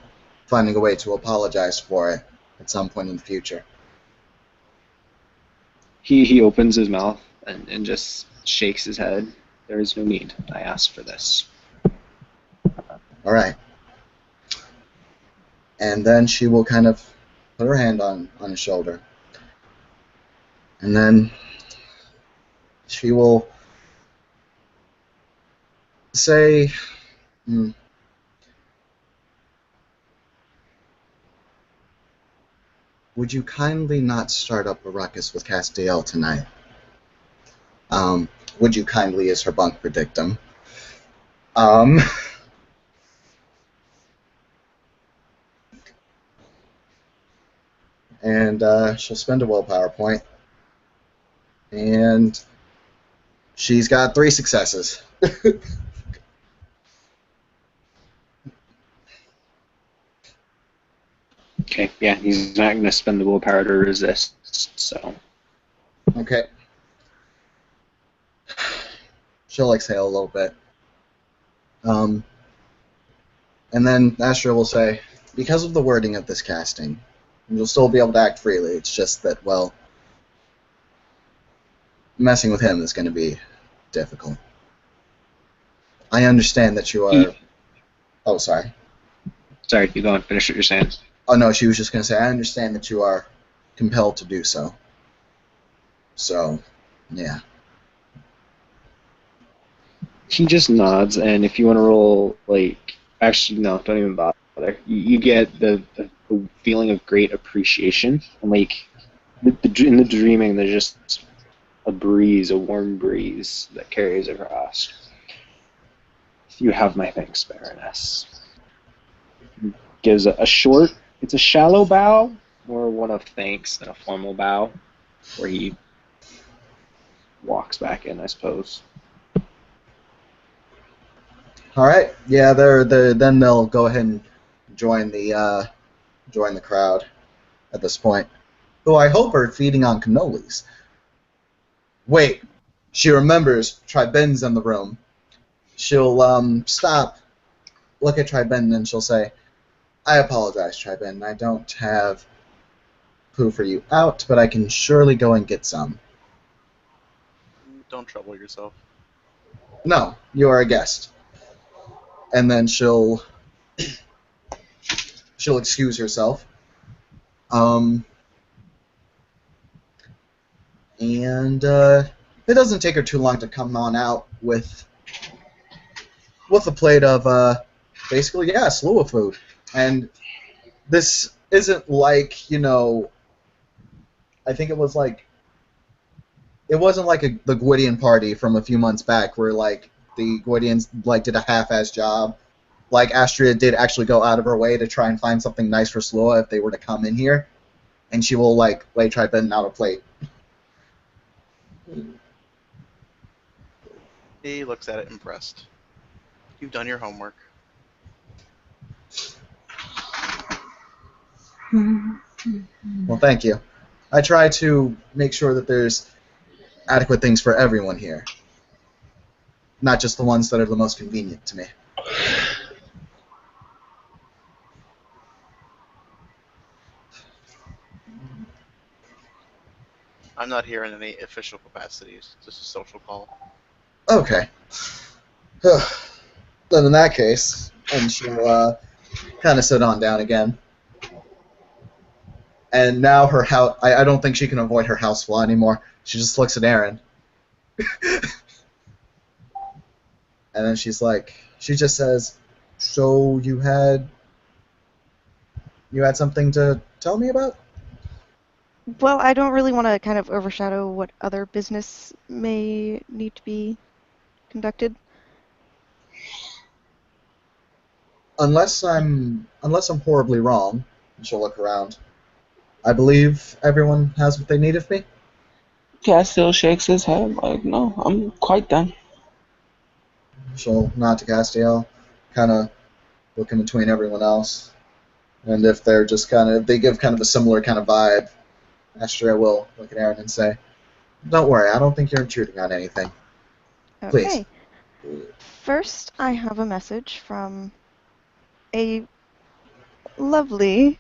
finding a way to apologize for it at some point in the future. He opens his mouth and just shakes his head. "There is no need. I asked for this." All right. And then she will kind of put her hand on his shoulder. And then she will say, hmm, "Would you kindly not start up a ruckus with Castiel tonight?" Would you kindly is her bunk predictum. Um, and she'll spend a willpower point, and she's got 3 successes. Okay, yeah, he's not going to spend the willpower to resist, so. Okay. She'll exhale a little bit. And then Astra will say, because of the wording of this casting, you'll still be able to act freely. It's just that, well, messing with him is going to be difficult. I understand that you are... Oh, sorry. Sorry, you go and finish what you're saying. Oh, no, she was just going to say, I understand that you are compelled to do so. So, yeah. He just nods, and if you want to roll, like, actually, no, don't even bother. You get the feeling of great appreciation, and like in the dreaming, there's just a breeze, a warm breeze that carries across. You have my thanks, Baroness. Gives a short, it's a shallow bow, more one of thanks than a formal bow, where he walks back in, I suppose. All right. Yeah, then they'll go ahead and join the crowd at this point, who I hope are feeding on cannolis. Wait, she remembers Triben's in the room. She'll stop, look at Triben, and she'll say, I apologize, Triben. I don't have poo for you out, but I can surely go and get some. Don't trouble yourself. No, you are a guest. And then she'll excuse herself. And it doesn't take her too long to come on out with a plate of basically, yeah, a slew of food. And this isn't like, I think it was like, it wasn't like the Gwydion party from a few months back where like the Gwydians like did a half-ass job. Like Astria did actually go out of her way to try and find something nice for Sloa if they were to come in here, and she will like lay Triben out a plate. He looks at it impressed. You've done your homework. Well, thank you. I try to make sure that there's adequate things for everyone here, not just the ones that are the most convenient to me. I'm not here in any official capacities. It's just a social call. Okay. Then in that case, and she'll kind of sit on down again. And now her house, I don't think she can avoid her housefly anymore. She just looks at Aaron. And then she just says, so you had something to tell me about? Well, I don't really want to kind of overshadow what other business may need to be conducted. Unless I'm horribly wrong, and she'll look around. I believe everyone has what they need of me. Castiel shakes his head like, no, I'm quite done. She'll nod to Castiel, kind of looking between everyone else. And if they're just if they give kind of a similar kind of vibe, Astria will look at Aaron and say, don't worry, I don't think you're intruding on anything. Please. Okay. First, I have a message from a lovely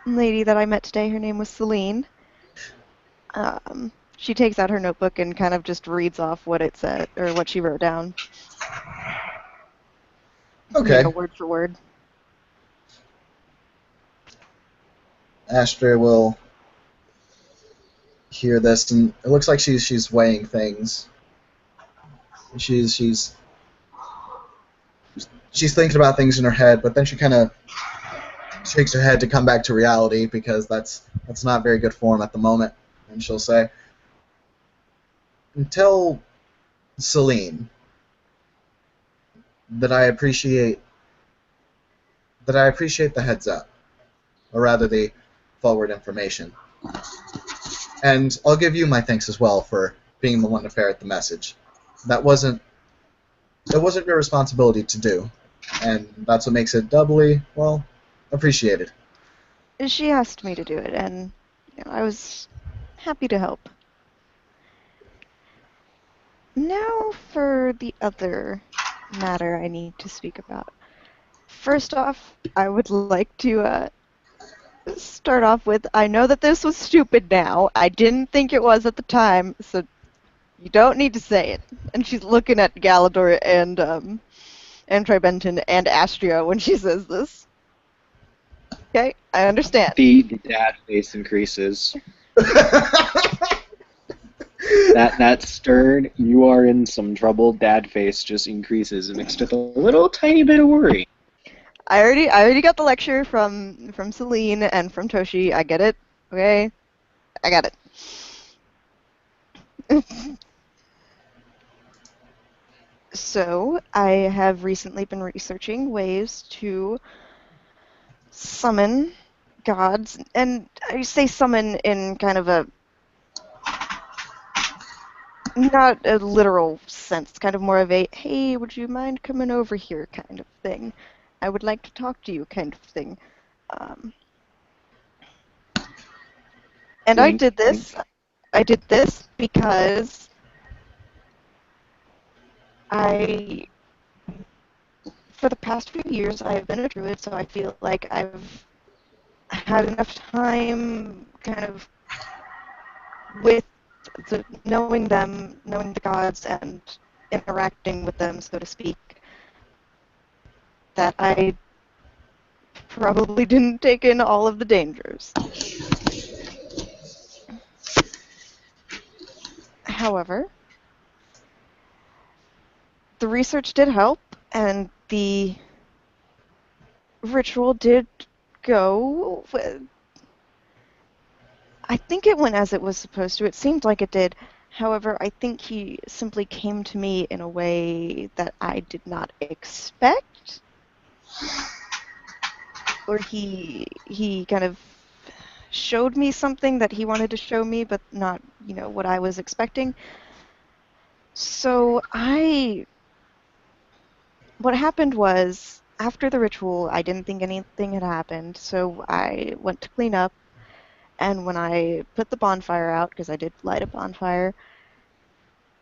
lady that I met today. Her name was Celine. She takes out her notebook and kind of just reads off what it said, or what she wrote down. Okay. Word for word. Astria will hear this, and it looks like she's weighing things. She's thinking about things in her head, but then she kind of shakes her head to come back to reality because that's not very good form at the moment. And she'll say, "Tell Celine that I appreciate the heads up, or rather the forward information. And I'll give you my thanks as well for being the one to ferret the message. That wasn't your responsibility to do, and that's what makes it doubly, well, appreciated. She asked me to do it, and I was happy to help. Now for the other matter I need to speak about. First off, I would like to start off with I know that this was stupid now. I didn't think it was at the time, so you don't need to say it. And she's looking at Galador and Tribenton and Astria when she says this. Okay, I understand. The dad face increases. That stern, you are in some trouble, dad face just increases, mixed with a little tiny bit of worry. I already got the lecture from Celine and from Toshi. I get it. Okay, I got it. So I have recently been researching ways to summon gods, and I say summon in kind of a not a literal sense, kind of more of a hey, would you mind coming over here kind of thing. I would like to talk to you kind of thing. Um, and I Wink, did wink. this. I did this because I, for the past few years, I've been a druid, so I feel like I've had enough time kind of with knowing them, knowing the gods, and interacting with them, so to speak, that I probably didn't take in all of the dangers. However, the research did help, and the ritual did go. I think it went as it was supposed to. It seemed like it did. However, I think he simply came to me in a way that I did not expect, or he kind of showed me something that he wanted to show me, but not, what I was expecting. So what happened was, after the ritual, I didn't think anything had happened, so I went to clean up, and when I put the bonfire out, because I did light a bonfire,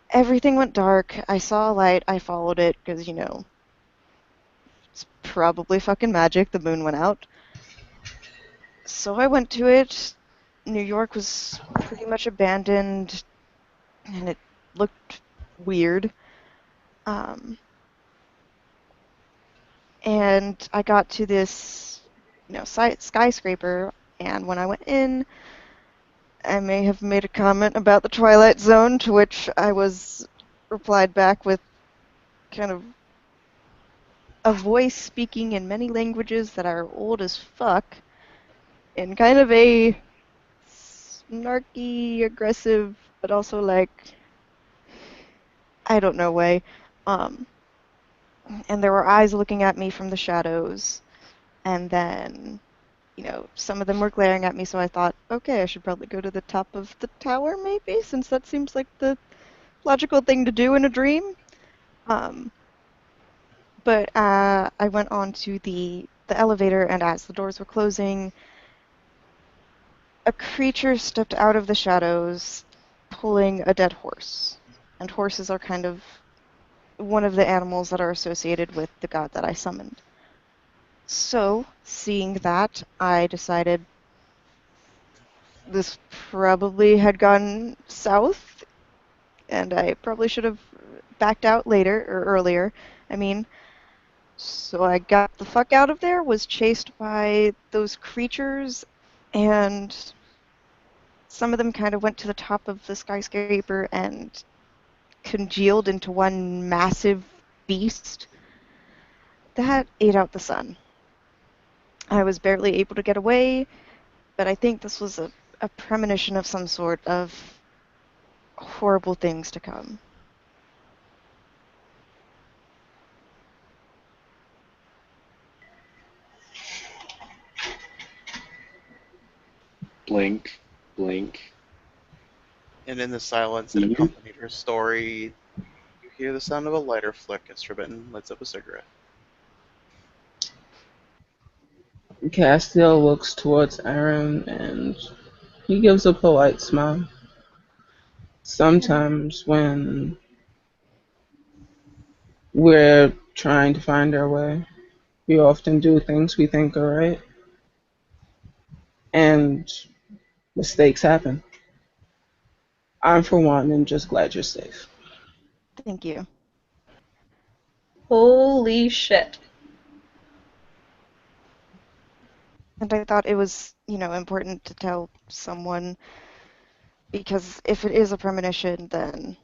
everything went dark. I saw a light, I followed it, because, it's probably fucking magic, the moon went out. So I went to it. New York was pretty much abandoned, and it looked weird. Um, and I got to this, skyscraper, and when I went in, I may have made a comment about the Twilight Zone, to which I was replied back with kind of a voice speaking in many languages that are old as fuck, in kind of a snarky, aggressive, but also like, I don't know way. Um, and there were eyes looking at me from the shadows, and then some of them were glaring at me, so I thought, okay, I should probably go to the top of the tower, maybe, since that seems like the logical thing to do in a dream. Um, but I went on to the elevator, and as the doors were closing, a creature stepped out of the shadows, pulling a dead horse. And horses are kind of one of the animals that are associated with the god that I summoned. So, seeing that, I decided this probably had gone south, and I probably should have backed out later, or earlier. I mean, so I got the fuck out of there, was chased by those creatures, and some of them kind of went to the top of the skyscraper and congealed into one massive beast that ate out the sun. I was barely able to get away, but I think this was a premonition of some sort of horrible things to come. blink, blink. And in the silence that You accompanied her story, you hear the sound of a lighter flick as Trebenton lights up a cigarette. Castiel looks towards Aaron and he gives a polite smile. Sometimes when we're trying to find our way, we often do things we think are right, and mistakes happen. I'm, for one, am just glad you're safe. Thank you. Holy shit. And I thought it was, important to tell someone because if it is a premonition, then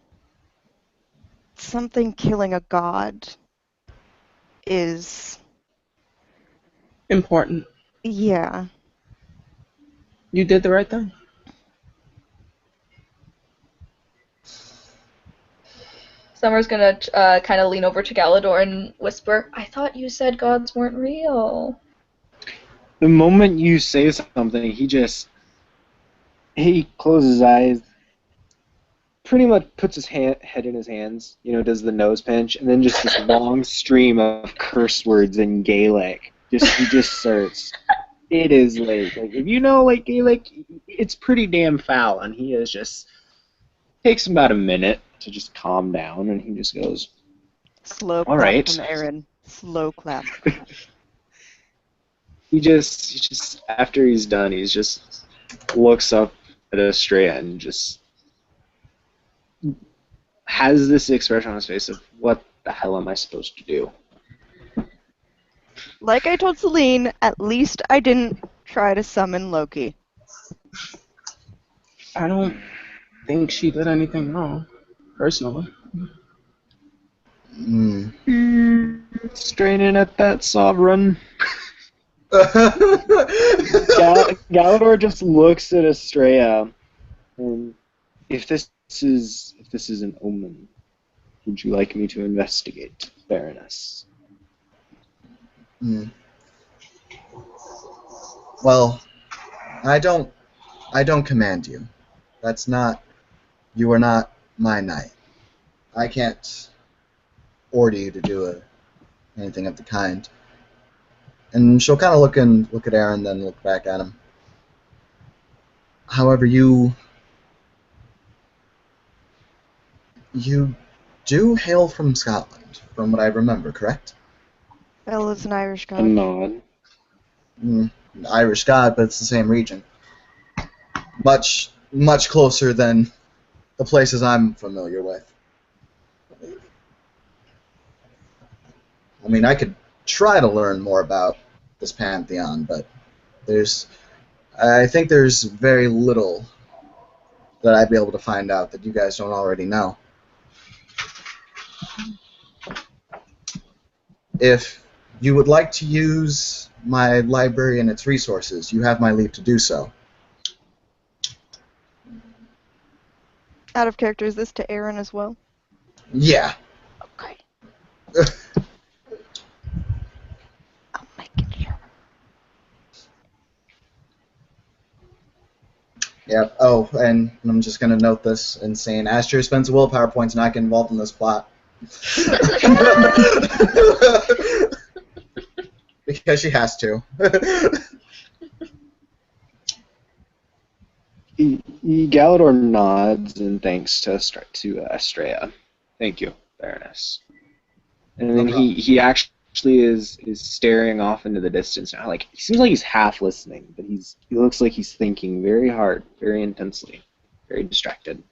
something killing a god is, Important. yeah. You did the right thing. Summer's gonna kind of lean over to Galador and whisper, I thought you said gods weren't real. The moment you say something, he closes his eyes, pretty much puts his head in his hands, does the nose pinch, and then just this long stream of curse words in Gaelic. He just starts. It is like if you know like Gaelic, it's pretty damn foul, and he is just takes him about a minute to just calm down, and he just goes, Slow "All clap right." from Aaron. Slow clap. He just after he's done, he just looks up at Estrella and just has this expression on his face of what the hell am I supposed to do? Like I told Celine, at least I didn't try to summon Loki. I don't think she did anything wrong, personally. Straining at that sovereign. Galador just looks at Estrella, and if this is an omen, would you like me to investigate, Baroness? Well, I don't command you. You are not my knight. I can't order you to do anything of the kind. And she'll kind of look at Aaron, then look back at him. However, you do hail from Scotland, from what I remember, correct? Bella's an Irish A god. nod. Irish god, but it's the same region. Much closer than the places I'm familiar with. I mean, I could try to learn more about this pantheon, but I think there's very little that I'd be able to find out that you guys don't already know. If you would like to use my library and its resources, you have my leave to do so. Out of character, is this to Aaron as well? Yeah. Okay. I'm making sure. Yep. Oh, and I'm just going to note this and saying Astrid spends a willpower point to not get involved in this plot. Because she has to. Galador nods and thanks to Estrella. Thank you, Baroness. And then he actually is staring off into the distance now. Like he seems like he's half listening, but he looks like he's thinking very hard, very intensely, very distracted.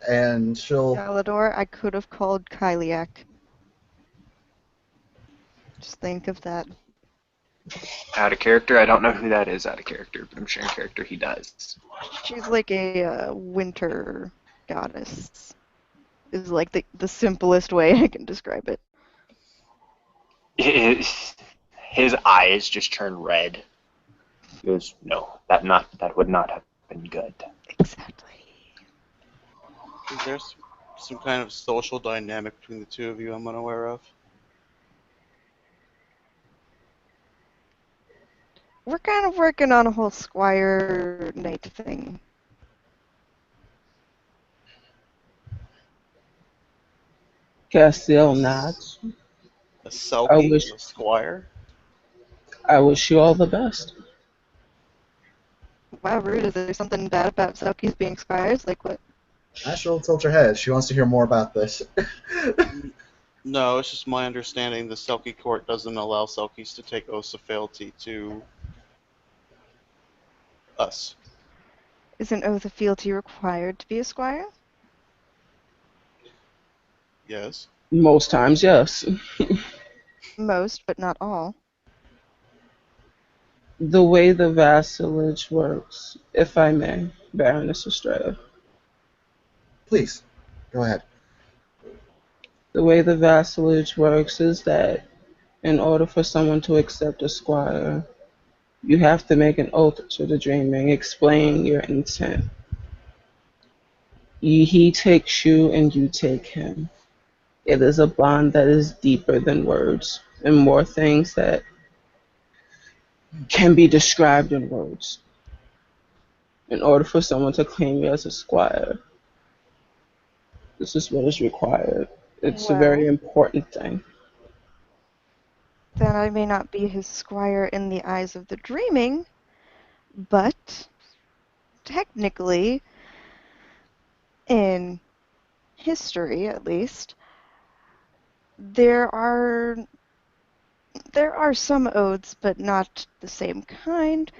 And she'll... Galador, I could have called Kyliak. Just think of that. Out of character, I don't know who that is out of character, but I'm sure in character he does. She's like a winter goddess. Is like the simplest way I can describe it. His eyes just turn red. He goes, "No, that would not have been good." Exactly. Is there some kind of social dynamic between the two of you I'm unaware of? We're kind of working on a whole squire knight thing. Castiel nods. A I Selkie wish is a squire? I wish you all the best. Wow, rude. Is there something bad about Selkies being squires? Like what? Asheville tilts her head. She wants to hear more about this. N- No, it's just my understanding the Selkie court doesn't allow Selkies to take oaths of fealty to us. Is an oath of fealty required to be a squire? Yes? Most times, yes. Most, but not all. The way the vassalage works, if I may, Baroness Estrella. Please, go ahead. The way the vassalage works is that in order for someone to accept a squire, you have to make an oath to the dreaming, explain your intent. He takes you and you take him. It is a bond that is deeper than words and more things that can be described in words. In order for someone to claim you as a squire, this is what is required. It's a very Well, important thing. then I may not be his squire in the eyes of the dreaming, but technically, in history at least, there are there are some oaths, but not the same kind,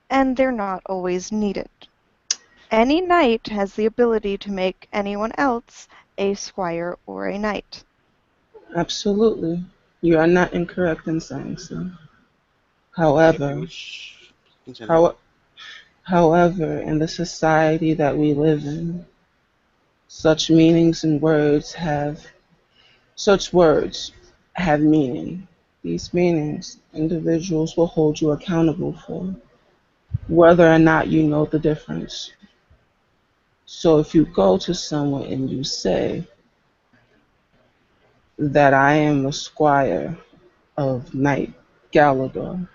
and they're not always needed. Any knight has the ability to make anyone else a squire or a knight. Absolutely. You are not incorrect in saying so. If you However, wish, continue. how, however, in the society that we live in, such meanings and words have such words have meaning. These meanings individuals will hold you accountable for, whether or not you know the difference. So if you go to someone and you say that I am a squire of Knight Galador,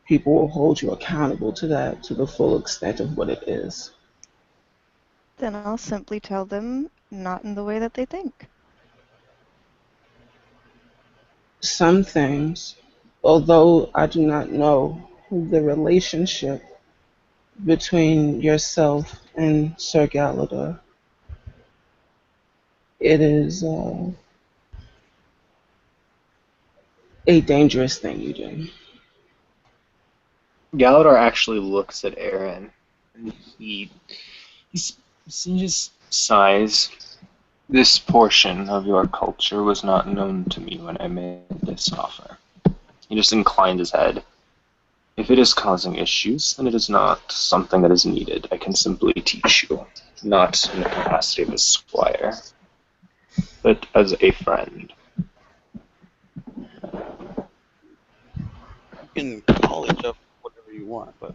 people will hold you accountable to that to the full extent of what it is. Then I'll simply tell them not in the way that they think. Some things, although I do not know the relationship between yourself and Sir Galador, it is a dangerous thing you do. Galador actually looks at Aaron, and he's, he just sighs. This portion of your culture was not known to me when I made this offer. He just inclined his head. If it is causing issues, then it is not something that is needed. I can simply teach you, not in the capacity of a squire, but as a friend. You can call each other whatever you want, but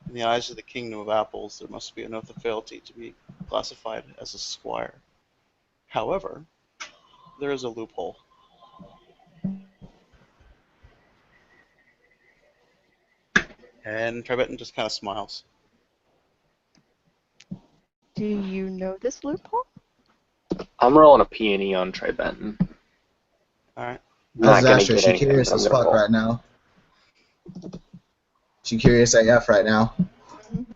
in the eyes of the Kingdom of Apples, there must be an oath of fealty to be classified as a squire. However, there is a loophole. And Tribetan just kind of smiles. Do you know this loophole? I'm rolling a peony on Tribenton. Alright. As is Not gonna Asher, get she anything, curious but I'm as gonna fuck roll. right now. She curious AF right now. Mhm.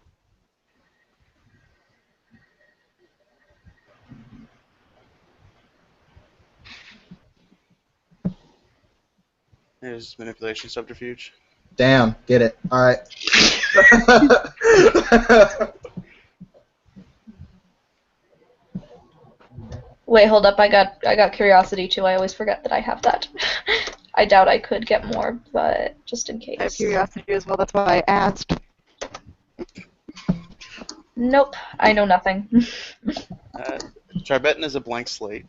There's manipulation subterfuge. Damn, get it. Alright. Wait, hold up. I got curiosity too. I always forget that I have that. I doubt I could get more, but just in I have case. curiosity as well, that's why I asked. Nope, I know nothing. Uh, Tribetan is a blank slate.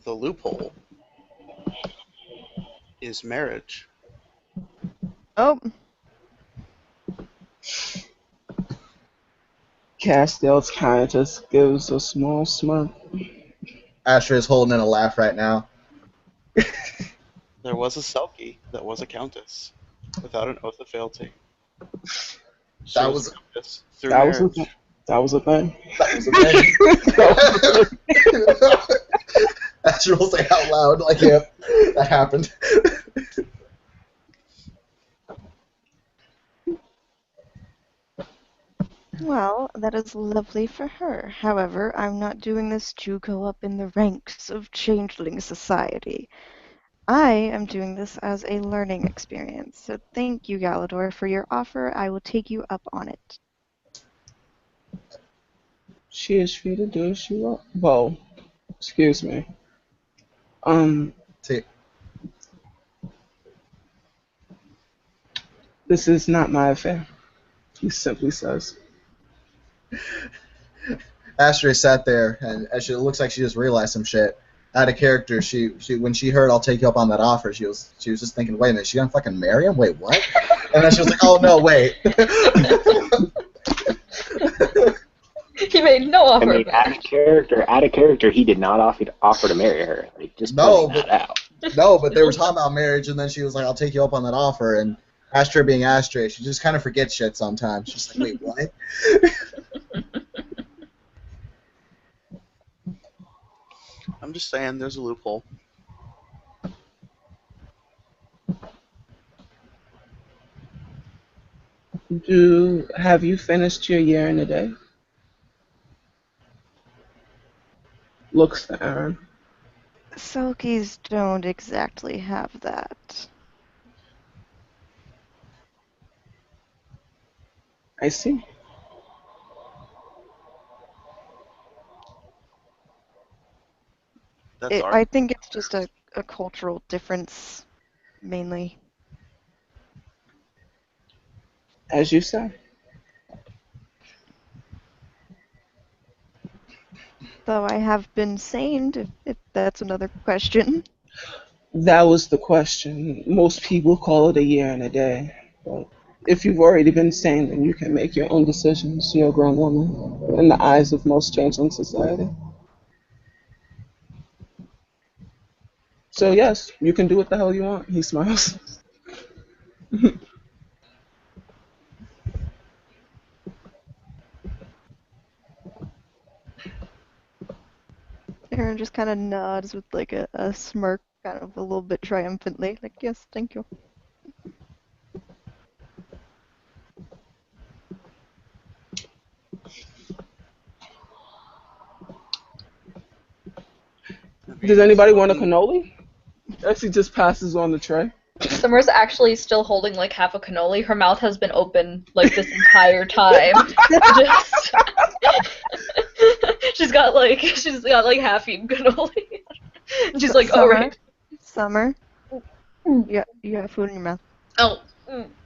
The loophole is marriage. Oh, Castiel's kind of just gives a small smirk. Asher is holding in a laugh right now. There was a Selkie that was a countess, without an oath of fealty. She That was a was countess through That was a thing. marriage. That was a thing. that was a thing. That was a thing. Asher will say out loud, like, yep, that happened. Well, that is lovely for her. However, I'm not doing this to go up in the ranks of changeling society. I am doing this as a learning experience. So thank you, Galador, for your offer. I will take you up on it. She is free to do as she wants. Well, excuse me. Um, See, this is not my affair. He simply says. Asher sat there, and it looks like she just realized some shit. Out of character, she when she heard "I'll take you up on that offer," she was just thinking, "Wait a minute, she gonna fucking marry him? Wait, what?" And then she was like, "Oh no, wait." He made no I offer mean, of that. out of character, he did not offer to marry her. Like, just No, pointing that out. No, but they were talking about marriage, and then she was like, "I'll take you up on that offer." And Astra being Astra, she just kind of forgets shit sometimes. She's like, "Wait, what?" I'm just saying, there's a loophole. Have you finished your year in a day? Looks to Aaron. Selkies don't exactly have that. I see. That's I our think it's just a cultural difference, mainly. As you say. Though I have been saned, if that's another question. That was the question. Most people call it a year and a day. But if you've already been sane, then you can make your own decisions. You're a grown woman in the eyes of most changeling society. So yes, you can do what the hell you want. He smiles. Aaron just kind of nods with like a smirk, kind of a little bit triumphantly, like, yes, thank you. Does anybody want a cannoli? As he just passes on the tray. Summer's actually still holding like half a cannoli. Her mouth has been open like this entire time. Just she's got like half-eaten cannoli. And she's like, oh right. Summer, you have food in your mouth. Oh,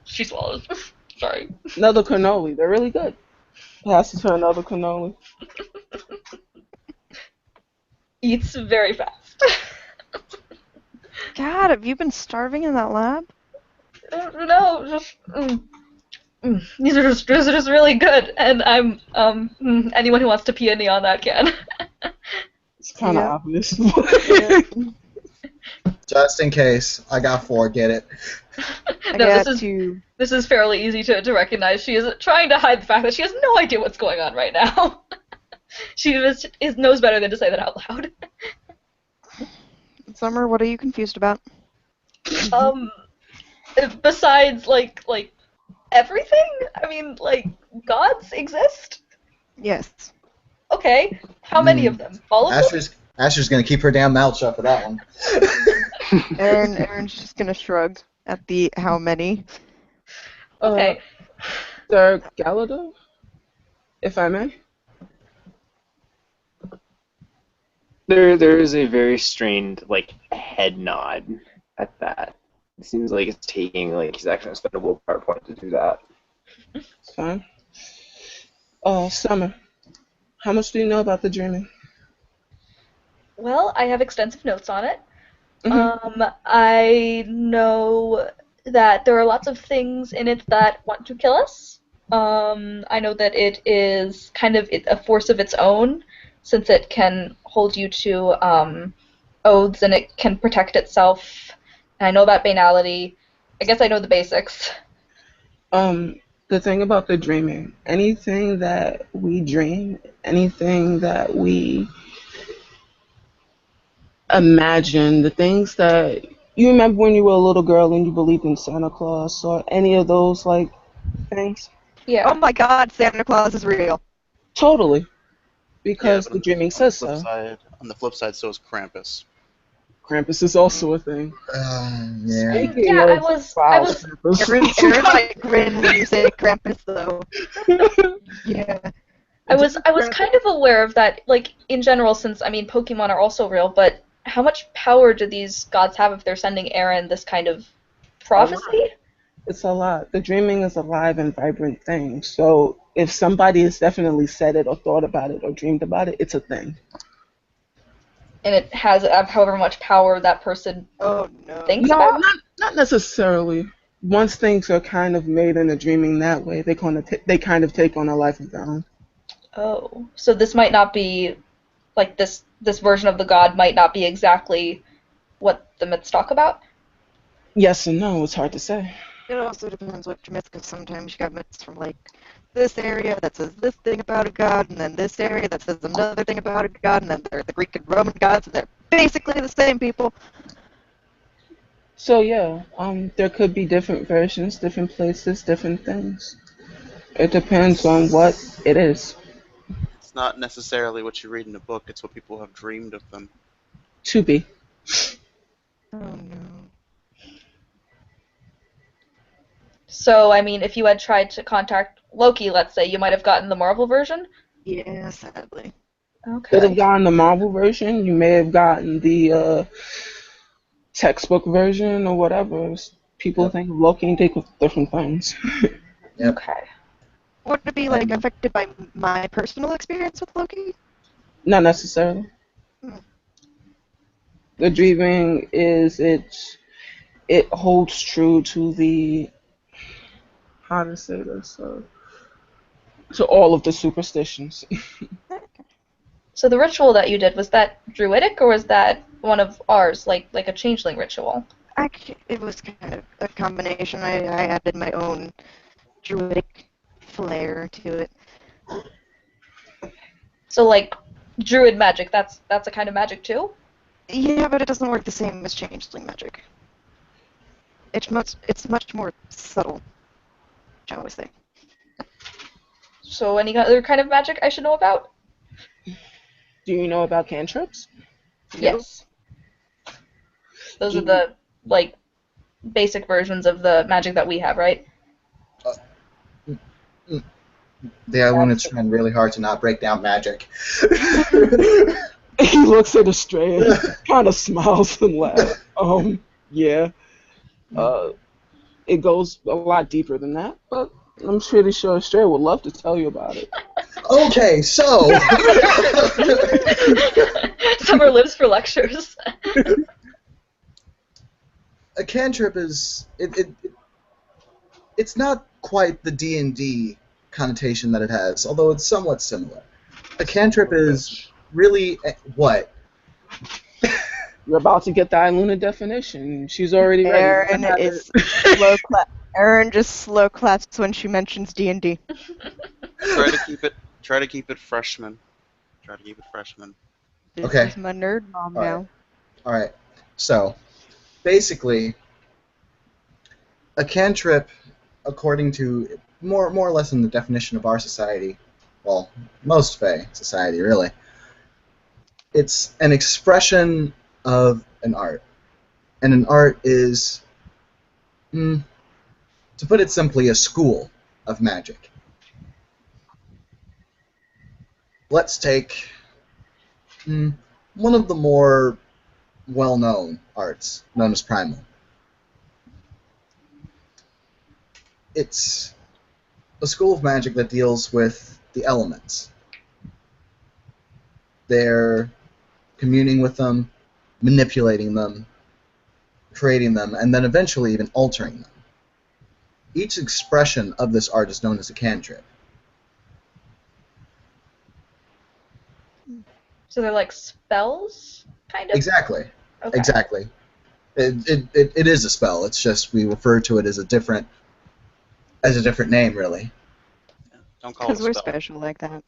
she swallows. Sorry. Another cannoli. They're really good. Passes her another cannoli. Eats very fast. God, have you been starving in that lab? No, just these are just really good, and I'm anyone who wants to peony on that can. It's kind of Yeah. obvious. Yeah. Just in case, I got 4. Get it? No, I got two. this is fairly easy to recognize. She is trying to hide the fact that she has no idea what's going on right now. She knows better than to say that out loud. Summer, what are you confused about? Besides like everything, I mean, like gods exist. Yes. Okay, how many of them? All of them? Asher's gonna keep her damn mouth shut for that one. Aaron's just gonna shrug at the how many. Okay. Sir Galador, if I may. There is a very strained head nod at that. It seems like it's taking he's actually gonna spend a willpower point to do that. It's fine. Summer, how much do you know about the dreaming? Well, I have extensive notes on it. Mm-hmm. I know that there are lots of things in it that want to kill us. I know that it is kind of a force of its own, since it can hold you to oaths and it can protect itself. And I know about banality. I guess I know the basics. Um, the thing about the dreaming, anything that we dream, anything that we imagine, the things that you remember when you were a little girl and you believed in Santa Claus or any of those like things? Oh Yeah. my God, Santa Claus is real. Totally, Yeah, because but the dreaming on the says flip so. side, so is Krampus. Krampus is also a thing. Yeah. Speaking Yeah, I of was I wild was Krampus, Aaron might grin when you say Krampus, though. Yeah. I was kind of aware of that, like in general, since I mean Pokemon are also real, but how much power do these gods have if they're sending Aaron this kind of a lot. prophecy? It's a lot. The dreaming is a live and vibrant thing. So if somebody has definitely said it or thought about it or dreamed about it, it's a thing. And it has however much power that person Oh no. thinks No, about? not necessarily. Once things are kind of made in a dreaming that way, they kind of take on a life of their own. Oh, so this might not be like this version of the god might not be exactly what the myths talk about? Yes and no. It's hard to say. It also depends which myth, because sometimes you got myths from like this area that says this thing about a god, and then this area that says another thing about a god, and then there are the Greek and Roman gods, and they're basically the same people. So yeah, there could be different versions, different places, different things. It depends on what it is It's not necessarily what you read in a book, it's what people have dreamed of them. to be. Oh no. So, I mean, if you had tried to contact Loki, let's say, you might have gotten the Marvel version? Yeah, sadly. Could have Okay. gotten the Marvel version. You may have gotten the textbook version or whatever. People Yep. think of Loki and think of different things. Yep. Okay. Would it be like And affected by my personal experience with Loki? Not necessarily. Hmm, The interesting. dreaming is it holds true to the how to say this to all of the superstitions. So the ritual that you did, was that druidic or was that one of ours, like a changeling ritual? Actually, it was kind of a combination. I added my own druidic flair to it. So like druid magic, that's a kind of magic too? Yeah, but it doesn't work the same as changeling magic. It's much more subtle, shall we say. So any other kind of magic I should know about? Do you know about cantrips? Nope. Yes. Those Do are you, the like basic versions of the magic that we have, right? uh, yeah, I'm gonna try really hard to not break down magic. he looks at Estrella, he kind of smiles and laughs. Yeah. Uh, it goes a lot deeper than that, but I'm pretty sure Estrella would love to tell you about it. Okay, so Summer lives for lectures. a cantrip is it's not quite the D&D connotation that it has, although it's somewhat similar. A cantrip Son of a is bitch. really what? You're about to get the Iluna definition. She's already ready. Go Erin ahead. is slow clap. Erin just slow claps when she mentions D&D. Try to keep it freshman. Try to keep it freshman. This Okay, is my nerd mom all right, now. all right. So basically, a cantrip, according to more or less in the definition of our society, well, most Fae society really, it's an expression of an art, and an art is, mm, to put it simply, a school of magic. Let's take one of the more well-known arts, known as primal. It's a school of magic that deals with the elements. They're communing with them, manipulating them, creating them, and then eventually even altering them. each expression of this art is known as a cantrip. So they're like spells, kind of? Exactly. Okay. Exactly. It is a spell. It's just we refer to it as a different name, really. Don't call it a Because we're spell. special like that.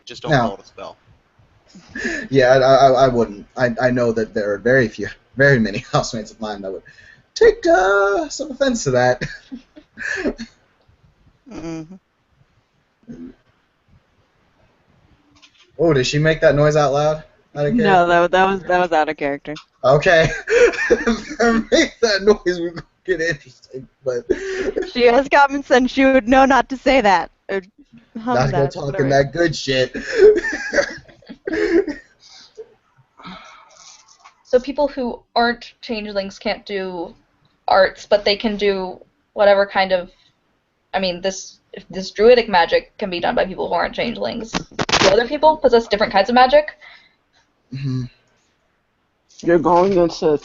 Just don't Now, call it a spell. yeah, I wouldn't. I know that there are very many housemates of mine that would take some offense to that. Mm-hmm. Oh, did she make that noise out loud? Out of No, character? that was out of character. Okay. Make that noise, we could get interesting. But She has common sense. She would know not to say that or not hum to go that. talking Whatever. that good shit. So people who aren't changelings can't do arts, but they can do whatever kind of. I mean, this druidic magic can be done by people who aren't changelings. Do other people possess different kinds of magic? Mhm. You're going into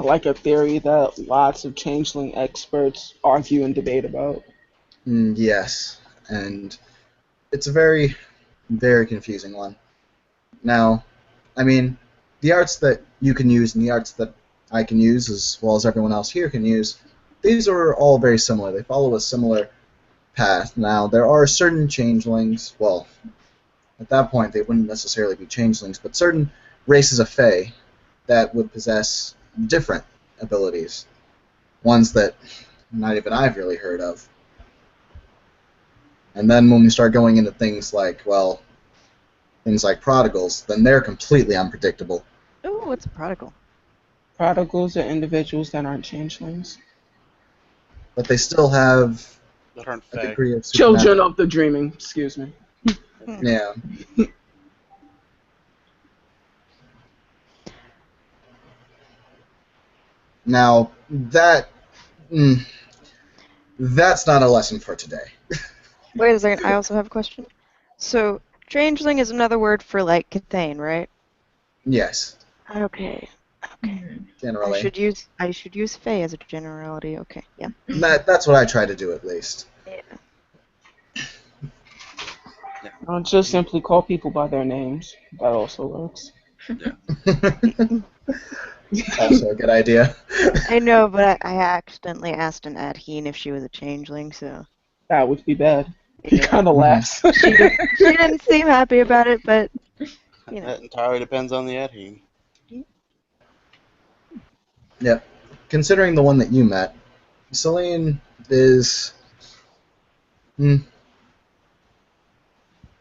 like a theory that lots of changeling experts argue and debate about. Yes, and it's a very, very confusing one. Now, I mean, the arts that you can use and the arts that I can use, as well as everyone else here can use, these are all very similar. They follow a similar path. Now, there are certain changelings, well, at that point they wouldn't necessarily be changelings, but certain races of Fae that would possess different abilities, ones that not even I've really heard of. And then when we start going into things like, well, things like prodigals, then they're completely unpredictable. Ooh, what's a prodigal? Prodigals are individuals that aren't changelings. But they still have That aren't a fey. degree of Children supernatural. of the dreaming, excuse me. Hmm. Yeah. Now mm, that's not a lesson for today. Wait a second. I also have a question. So, changeling is another word for like Cathane, right? Yes, Okay. Okay. generally. I should use Fae as a generality. Okay. Yeah. That's what I try to do at least. Yeah. Yeah. I'll just simply call people by their names. That also works. Yeah. Also a good idea. I know, but I accidentally asked an Adheen if she was a changeling, so That would be bad. He yeah. kind of Mhm. laughs. She didn't seem happy about it, but you know. That entirely depends on the Adheen. Yep. Considering the one that you met, Celine is. Hmm, I like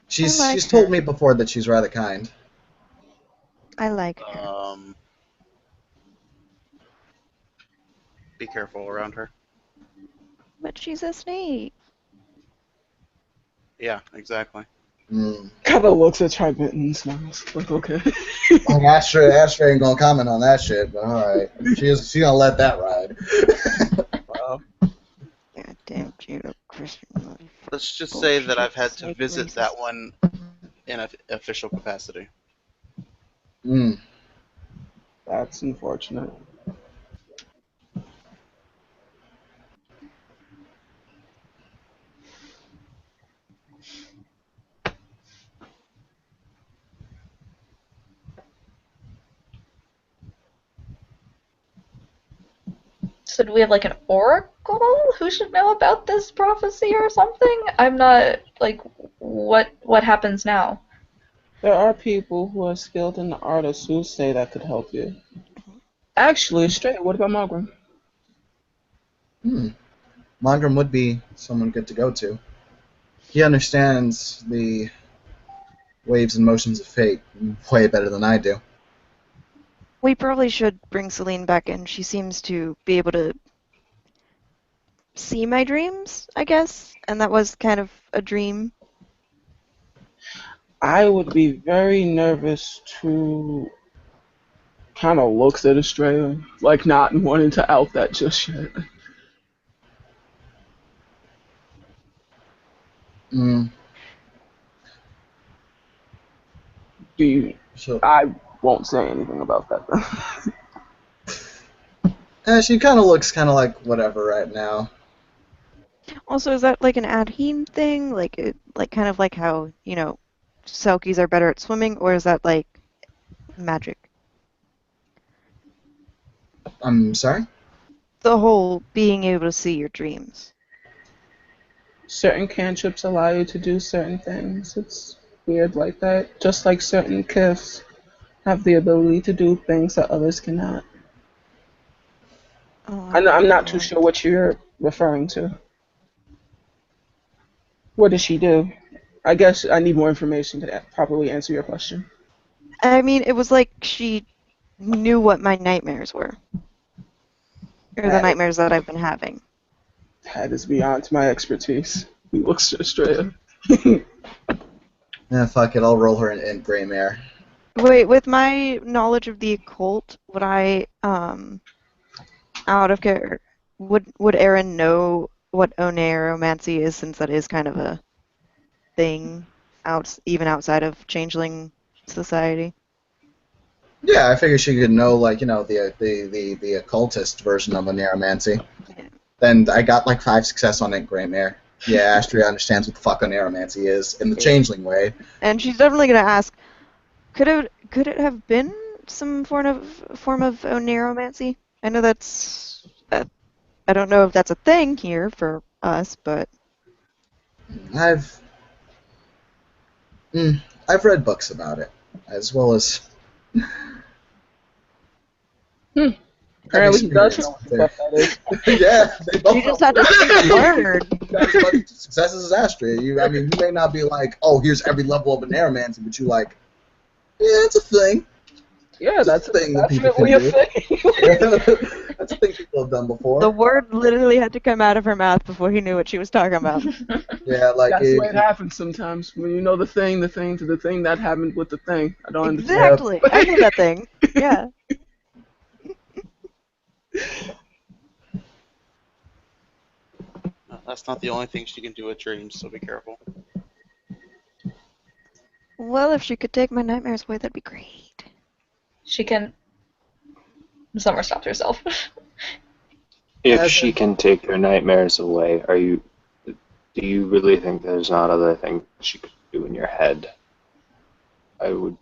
she's told her. me before that she's rather kind. I like her. Um, be careful around her. But she's a snake. Yeah, exactly. Mm. Kind of looks at Tribent and smiles. Like, okay. Like Ashtray ain't gonna comment on that shit, but all right, she's gonna let that ride. Wow. Goddamn Judo Christian Let's just say that bullshit I've had to snake visit racist. that one in an official capacity. Mm. That's unfortunate. So do we have like an oracle who should know about this prophecy or something? I'm not like what happens now? There are people who are skilled in the art of soothsay that could help you. Actually, straight, what about Margaret? Hmm. Mongram would be someone good to go to. He understands the waves and motions of fate way better than I do. We probably should bring Celine back in. She seems to be able to see my dreams, I guess, and that was kind of a dream. I would be very nervous to kind of looks at Estrella, like not wanting to out that just yet. Mm. Do you? She'll, I won't say anything about that. she kind of looks kind of like whatever right now. Also, is that like an Adheme thing? Like kind of like how, Selkies are better at swimming, or is that like magic? I'm sorry? The whole being able to see your dreams. Certain cantrips allow you to do certain things. It's weird like that. Just like certain gifts have the ability to do things that others cannot. Oh, I I'm wonder not too what. sure what you're referring to. What does she do? I guess I need more information to properly answer your question. I mean, it was like she knew what my nightmares were, or the That nightmares that I've been having. that is beyond my expertise. He looks straight up. Yeah, fuck it, I'll roll her in gray mare. Wait, with my knowledge of the occult, would I, out of care, would Aaron know what oneiromancy is, since that is kind of a thing even outside of changeling society? Yeah, I figured she could know, like, the occultist version of a neuromancy. Yeah. Then I got like 5 success on it, gray mare. Yeah, Astria understands what the fuck a neuromancy is in the Yeah. changeling way. And she's definitely gonna ask, could it have been some form of oneiromancy? I know that's I don't know if that's a thing here for us, but I've mm, I've read books about it, as well as Hmm. I've Apparently he does know experienced what the there. fuck that is. Yeah, they both you just know. had to speak the word. You got as much success as Astria. You may not be like, oh, here's every level of a neuromancy, but you like, yeah, it's a thing. Yeah, It's a that's thing that people can definitely a do. thing. That's a thing people have done The before. word literally had to come out of her mouth before he knew what she was talking about. Yeah, like That's the way it happens sometimes. When you know the thing to the thing that happened with the thing. I don't understand. yeah, Exactly. I know that thing. Yeah. No, that's not the only thing she can do with dreams, so be careful. Well, if she could take my nightmares away, that'd be great. She can. Summer stopped herself. If as she can take your nightmares away, do you really think there's not other things she could do in your head? I would,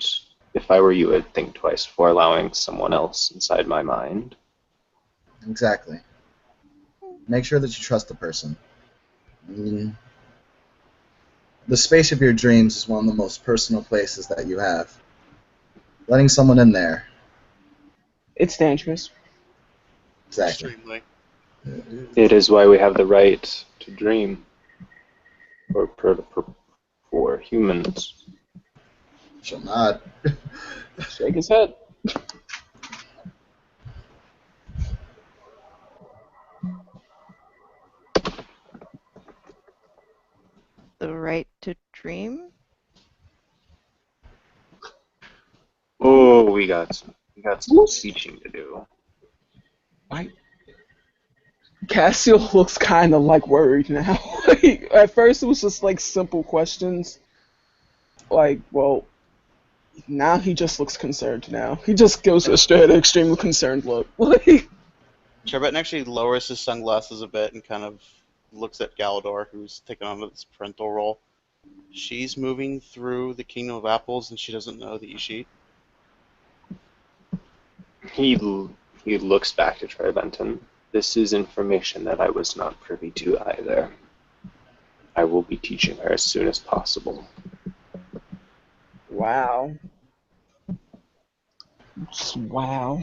if I were you, I'd think twice before allowing someone else inside my mind. exactly. Make sure that you trust the person. Mm, the space of your dreams is one of the most personal places that you have. Letting someone in there, It's dangerous. exactly. Extremely. It is why we have the right to dream for humans. Shall not. Shake his head. The right to dream? Oh, we got some Who's teaching to do. I Cassio looks kind of like worried now. Like, at first it was just like simple questions. Like, well, now he just looks concerned now. He just gives a straight extremely concerned look. Like, Charbet actually lowers his sunglasses a bit and kind of looks at Galador, who's taken on this parental role. She's moving through the Kingdom of Apples, and she doesn't know the Ishit. He he looks back to Tribenton. This is information that I was not privy to either. I will be teaching her as soon as possible. wow. Just wow.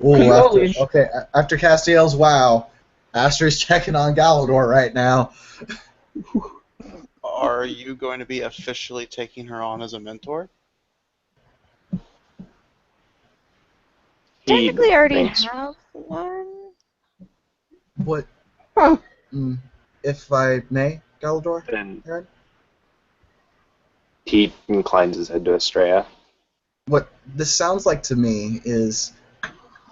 Ooh, Cannoli. after Castiel's wow, Astra's checking on Galador right now. Are you going to be officially taking her on as a mentor? He Technically, I already thinks have one. What? Huh. Mm, if I may, Galador? and Aaron? he inclines his head to Estrella. What this sounds like to me is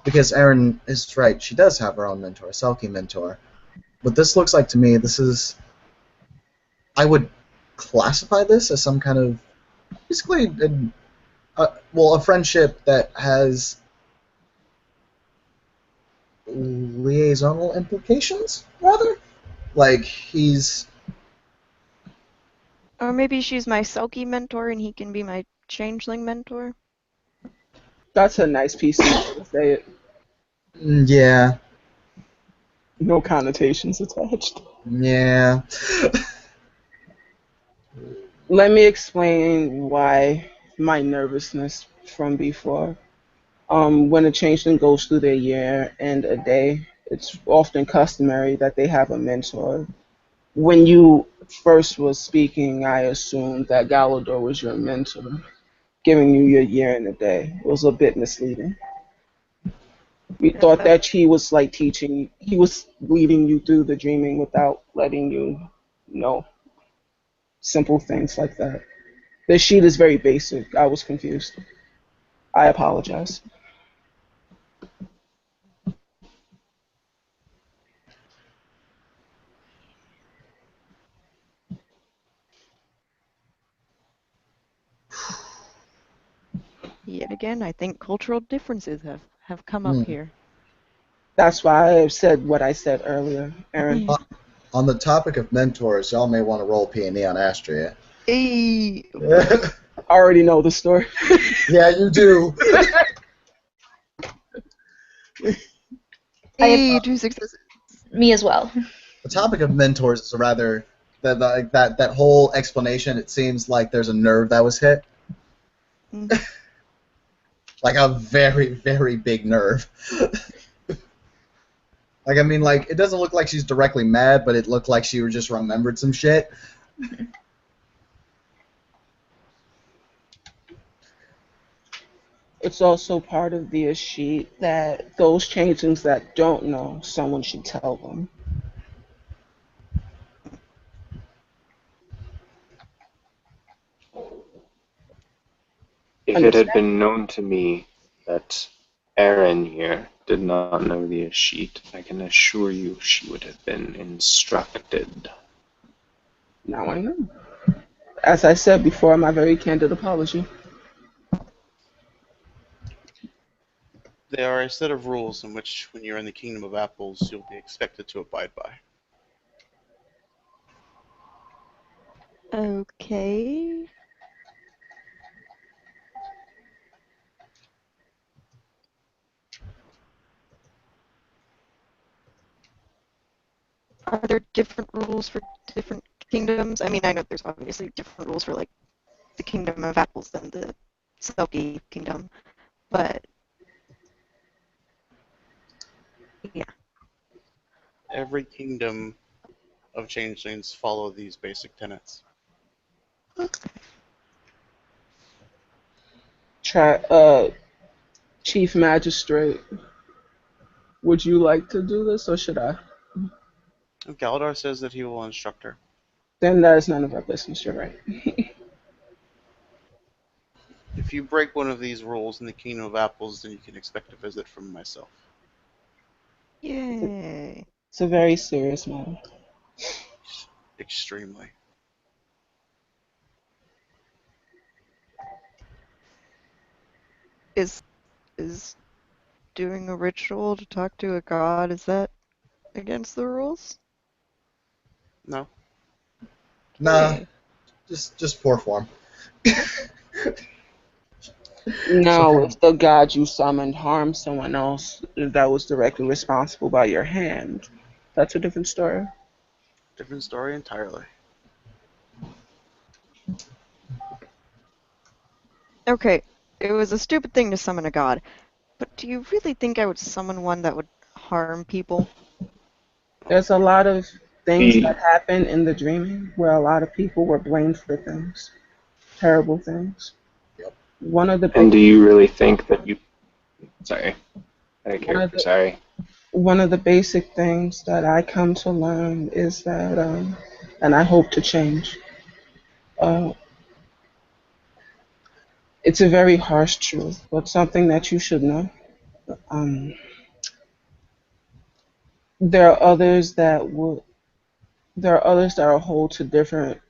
because Aaron is right. She does have her own mentor, a Selkie mentor. What this looks like to me, this is. I would classify this as some kind of basically a friendship that has liaisonal implications, rather. Like he's Or maybe she's my Selkie mentor and he can be my changeling mentor. That's a nice PC way to say it. yeah, No connotations attached. yeah. Let me explain why my nervousness from before. When a changeling goes through their year and a day, it's often customary that they have a mentor. When you first was speaking, I assumed that Galador was your mentor, giving you your year and a day. It was a bit misleading. We thought Uh, that he was like teaching, he was leading you through the dreaming without letting you know simple things like that. The sheet is very basic. I was confused. I apologize. Yet again, I think cultural differences have come up Hmm. here. That's why I said what I said earlier, Aaron. Uh, on the topic of mentors, y'all may want to roll P&E on Astria. Hey, I already know the story. yeah, you do. I have hey, two successes. me as well. The topic of mentors is rather that whole explanation. It seems like there's a nerve that was hit, Mm. like a very very big nerve. Like I mean, like it doesn't look like she's directly mad, but it looked like she just remembered some shit. It's also part of the sheet that those changelings that don't know, someone should tell them. If it had Understand? been known to me that Erin here did not know the sheet, I can assure you she would have been instructed. Now I know. As I said before, my very candid apology. There are a set of rules in which, when you're in the Kingdom of Apples, you'll be expected to abide by. Okay. Are there different rules for different kingdoms? I mean, I know there's obviously different rules for like the Kingdom of Apples than the Selkie Kingdom, but yeah. Every kingdom of changelings follow these basic tenets. Try, Chief Magistrate, would you like to do this or should I? Galadar says that he will instruct her. Then that is none of our business, you're right. If you break one of these rules in the Kingdom of Apples, then you can expect a visit from myself. Yay. It's a very serious matter. Extremely. Is doing a ritual to talk to a god, is that against the rules? No. Nah, Okay. just poor form. So Now, from if the god you summoned harmed someone else that was directly responsible by your hand, that's a different story. Different story entirely. Okay. It was a stupid thing to summon a god, but do you really think I would summon one that would harm people? There's a lot of things that The, happen in the dreaming where a lot of people were blamed for things, terrible things. yep. One of the and big, do you really think that you... Sorry, out of one of character, the sorry. one of the basic things that I come to learn is that, and I hope to change. Uh, it's a very harsh truth, but something that you should know. Um, there are others that would, there are others that are hold to different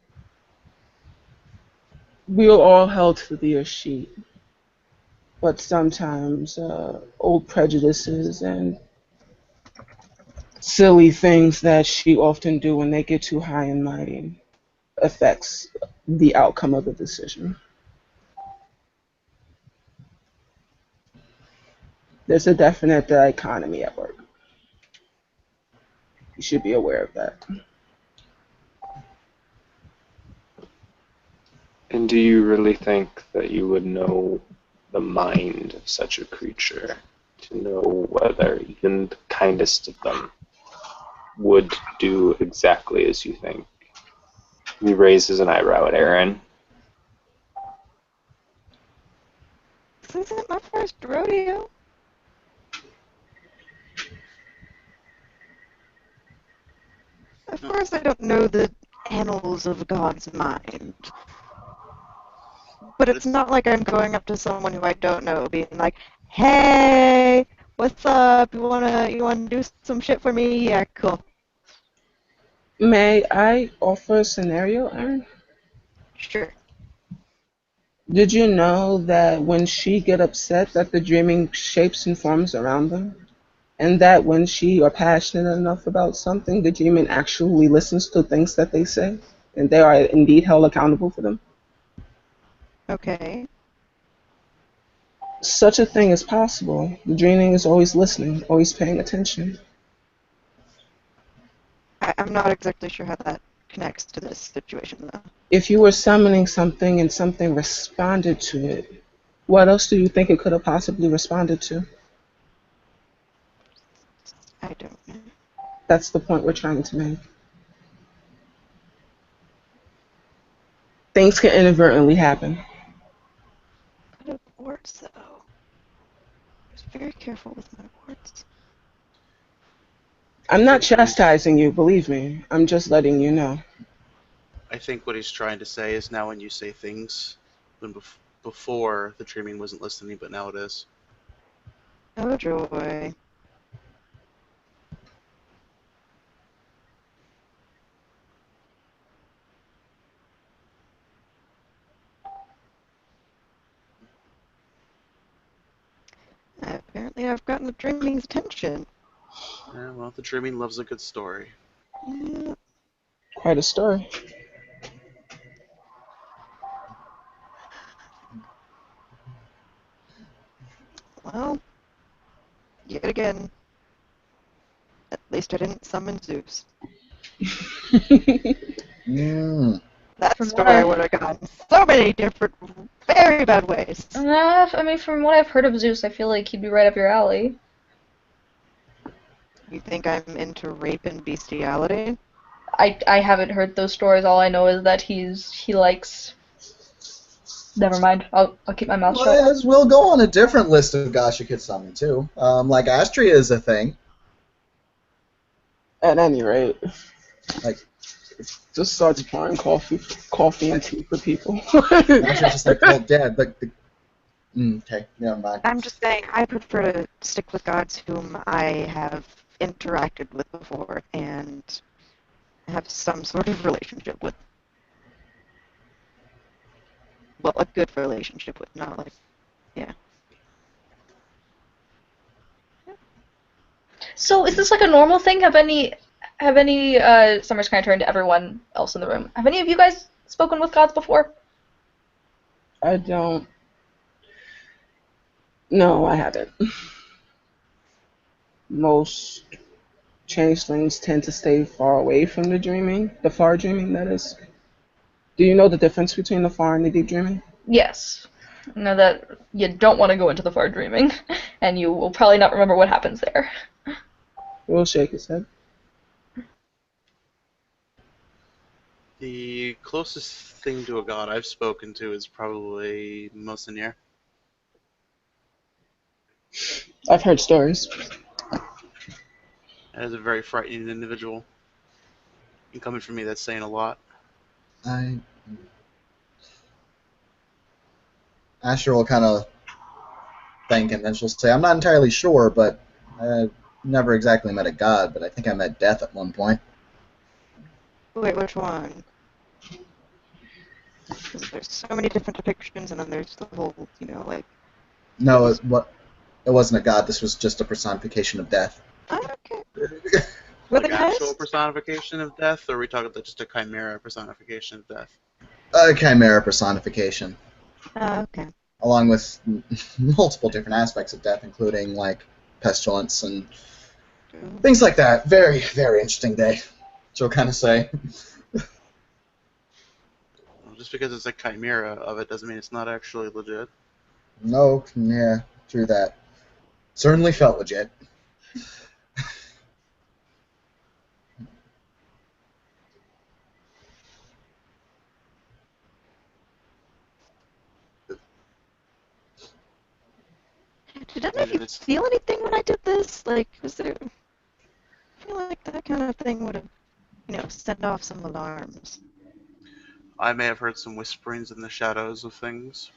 We are all held to the sheet, but sometimes old prejudices and silly things that she often do when they get too high and mighty affects the outcome of the decision. There's a definite dichotomy at work. You should be aware of that. And do you really think that you would know the mind of such a creature to know whether even the kindest of them would do exactly as you think? He raises an eyebrow at Aaron. This isn't my first rodeo. Of course I don't know the annals of God's mind. But it's not like I'm going up to someone who I don't know, being like, "Hey, what's up? You wanna do some shit for me? Yeah, cool. May I offer a scenario, Aaron? Sure." Did you know that when she get upset that the dreaming shapes and forms around them? And that when she are passionate enough about something, the dreaming actually listens to things that they say, and they are indeed held accountable for them. Okay. Such a thing is possible. The dreaming is always listening, always paying attention. I'm not exactly sure how that connects to this situation, though. If you were summoning something and something responded to it, what else do you think it could have possibly responded to? I don't know. That's the point we're trying to make. Things can inadvertently happen. But words, though. I was very careful with my words. I I'm not think what he's chastising you, believe me. I'm just letting you know. I think what he's trying to say is now when you say things, when before the dreaming wasn't listening, but now it is. Oh, joy. Apparently I've gotten the dreaming's attention. Yeah, well, the dreaming loves a good story. Yeah, Quite a story. well, yet again, at least I didn't summon Zeus. Mm. That From what story would have gone so many different, very bad ways. I mean, from what I've heard of Zeus, I feel like he'd be right up your alley. You think I'm into rape and bestiality? I haven't heard those stories. All I know is that he likes. Never mind. I'll keep my mouth shut. Well, as we'll go on a different list of gosh you could summon too. Like Astria is a thing. At any rate, Like just starts pouring coffee and tea for people. Astria's just like, well, yeah, okay, never mind. I'm just saying I prefer to stick with gods whom I have interacted with before and have some sort of relationship with. Well, a good relationship with, not like, yeah. So is this like a normal thing? Have any Summer's kind of turned to everyone else in the room. Have any of you guys spoken with gods before? I don't. No, I haven't. Most changelings tend to stay far away from the far dreaming, that is. Do you know the difference between the far and the deep dreaming? Yes. Know that you don't want to go into the far dreaming, and you will probably not remember what happens there. We'll shake his head. The closest thing to a god I've spoken to is probably Mosinir. I've heard stories. That is a very frightening individual. And coming from me, that's saying a lot. I Astria will kind of think, and then she'll say, "I'm not entirely sure, but I never exactly met a god, but I think I met death at one point." Wait, which one? Because there's so many different depictions, and then there's the whole, like No, these. it wasn't a god. This was just a personification of death. Oh, okay. Were they Like actual nice? personification of death, or are we talking about just a chimera personification of death? A chimera personification, Oh, okay. along with multiple different aspects of death, including like pestilence and Ooh. things like that. Very, very interesting day. So kind of say, Well, just because it's a chimera of it doesn't mean it's not actually legit. no, yeah, true that. Certainly felt legit. Did any of Maybe you this. feel anything when I did this? Like, was there? I feel like that kind of thing would have, sent off some alarms. I may have heard some whisperings in the shadows of things.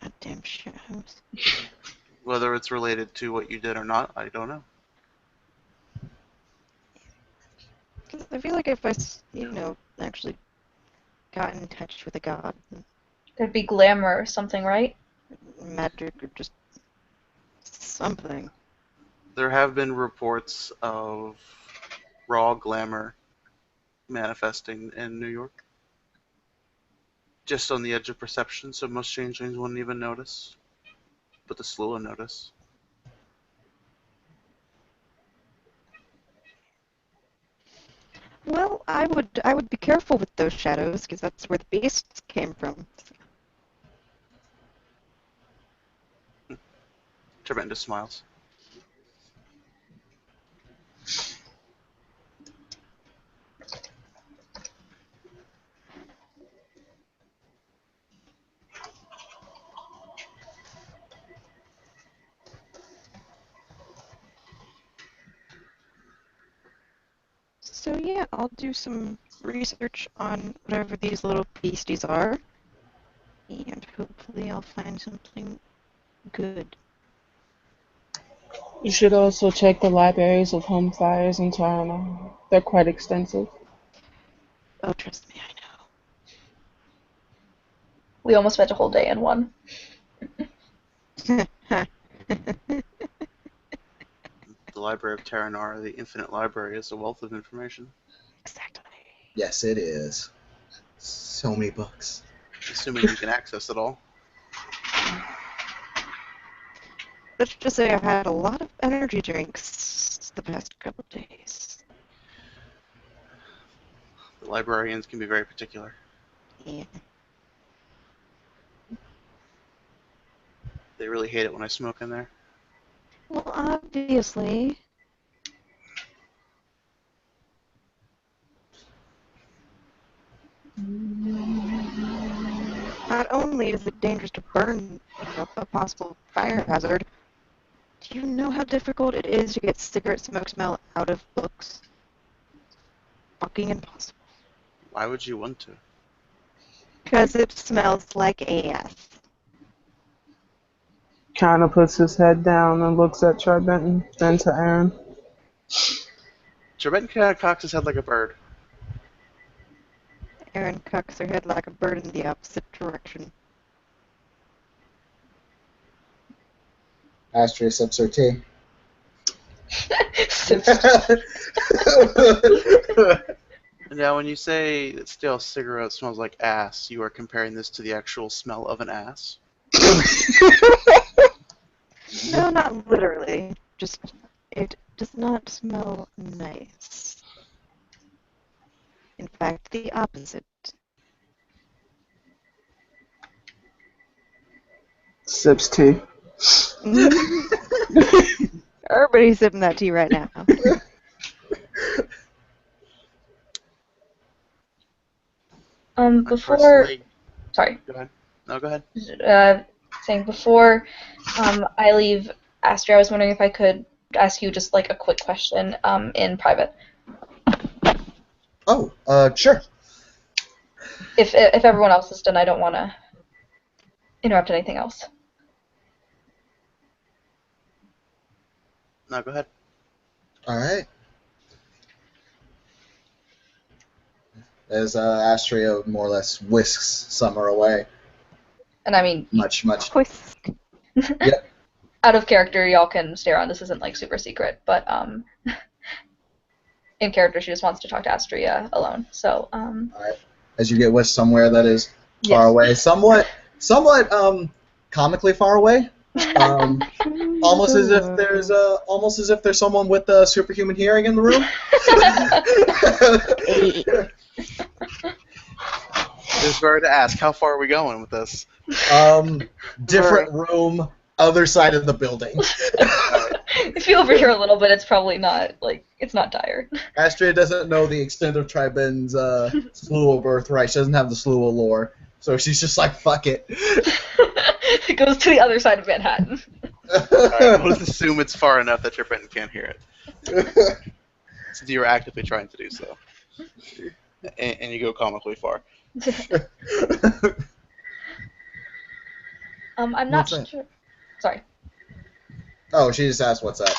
Goddamn shadows. Whether it's related to what you did or not, I don't know. 'Cause I feel like if I, actually got in touch with a god, There'd be glamour or something, right? magic or just something. There have been reports of raw glamour manifesting in New York. Just on the edge of perception, so most changelings wouldn't even notice. But the slow will notice. Well, I would be careful with those shadows because that's where the beasts came from. Tremendous smiles. So yeah, I'll do some research on whatever these little beasties are, and hopefully I'll find something good. You should also check the libraries of home fires in Toronto. They're quite extensive. Oh, trust me, I We almost spent a whole day in one. know. The Library of Terranor, the Infinite Library, is a wealth of information. Exactly. Yes, it is. So many books. Assuming you can access it all. Let's just say I've had a lot of energy drinks the past couple days. The librarians can be very particular. Yeah. They really hate it when I smoke in there. Well, obviously. Not only is it dangerous to burn, a possible fire hazard, do you know how difficult it is to get cigarette smoke smell out of books? Fucking impossible. Why would you want to? Because it smells like ass. Kind of puts his head down and looks at Charbenton, then to Aaron. Trebet kind of cocks his head like a bird. Erin cocks her head like a bird in the opposite direction. Astria sips her tea. Now, when you say that stale cigarette smells like ass, you are comparing this to the actual smell of an ass? No, not literally. Just, it does not smell nice. In fact, the opposite. Sips tea. Everybody's sipping that tea right now. I Before, personally. sorry, Go ahead. No, go ahead. saying before I leave, Astrid, I was wondering if I could ask you just like a quick question in private. Oh, sure. If everyone else is done, I don't want to interrupt anything else. No, go ahead. All right. as Astria more or less whisks Summer away. And I mean, Much. Whisk. Yep. out of character, y'all can stay around. This isn't like super secret, but in character, she just wants to talk to Astria alone. So All right. As you get whisked somewhere that is far yes. away, somewhat comically far away. Almost as if there's someone with superhuman hearing in the room. Just started to ask, how far are we going with this? Different room, other side of the building. If you overhear a little bit, it's probably not it's not dire. Astria doesn't know the extent of Triben's Sluo birthright. She doesn't have the Sluo lore, so she's just like, fuck it. It goes to the other side of Manhattan. Alright, we'll just assume it's far enough that your friend can't hear it. Since you were actively trying to do so. And you go comically far. I'm not What's that? sure. Sorry. Oh, she just asked what's up.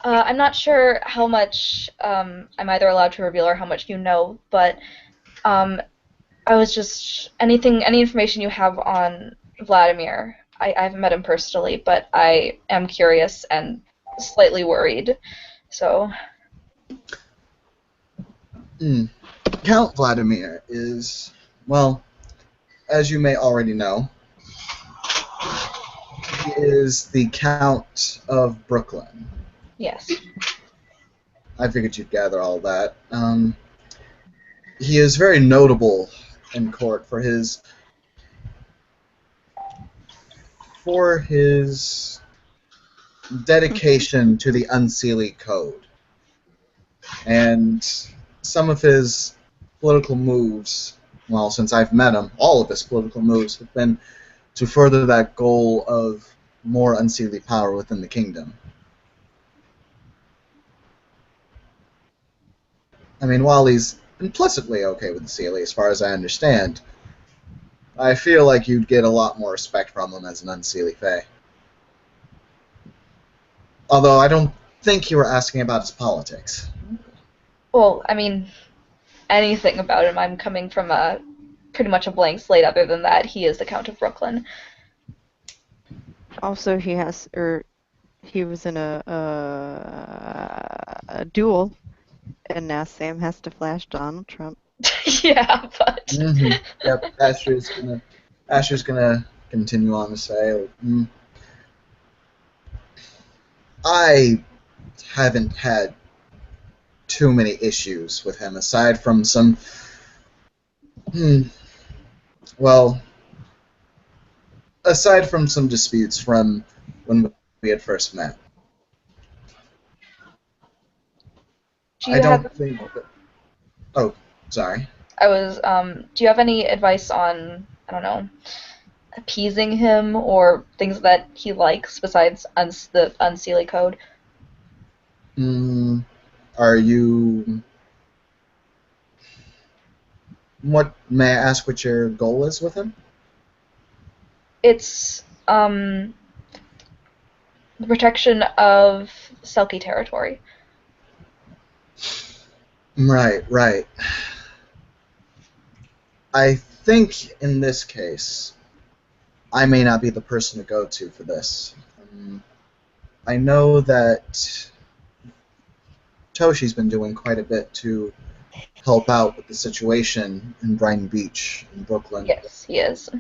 I'm not sure how much I'm either allowed to reveal or how much you know, but I was just any information you have on Vladimir. I haven't met him personally, but I am curious and slightly worried. So. Count Vladimir is, well, as you may already know, he is the Count of Brooklyn. Yes. I figured you'd gather all that. He is very notable in court for his dedication to the Unseelie Code. And some of his political moves, well, since I've met him, all of his political moves have been to further that goal of more Unseelie power within the kingdom. I mean, while he's implicitly okay with the Seelie, as far as I understand, I feel like you'd get a lot more respect from him as an Unseelie Fae. Although I don't think you were asking about his politics. Well, I mean, anything about him. I'm coming from pretty much a blank slate. Other than that, he is the Count of Brooklyn. Also, he was in a duel, and now Sam has to flash Donald Trump. Yeah, but. Mm-hmm. Yep, Asher's gonna continue on to say, I haven't had too many issues with him, aside from some, aside from some disputes from when we had first met. I don't think. Oh, sorry. Do you have any advice on, I don't know, appeasing him or things that he likes besides the Unseelie Code? Are you? May I ask what your goal is with him? It's the protection of Selkie territory. Right. I think in this case, I may not be the person to go to for this. I know that Toshi's been doing quite a bit to help out with the situation in Brighton Beach in Brooklyn. Yes, he is.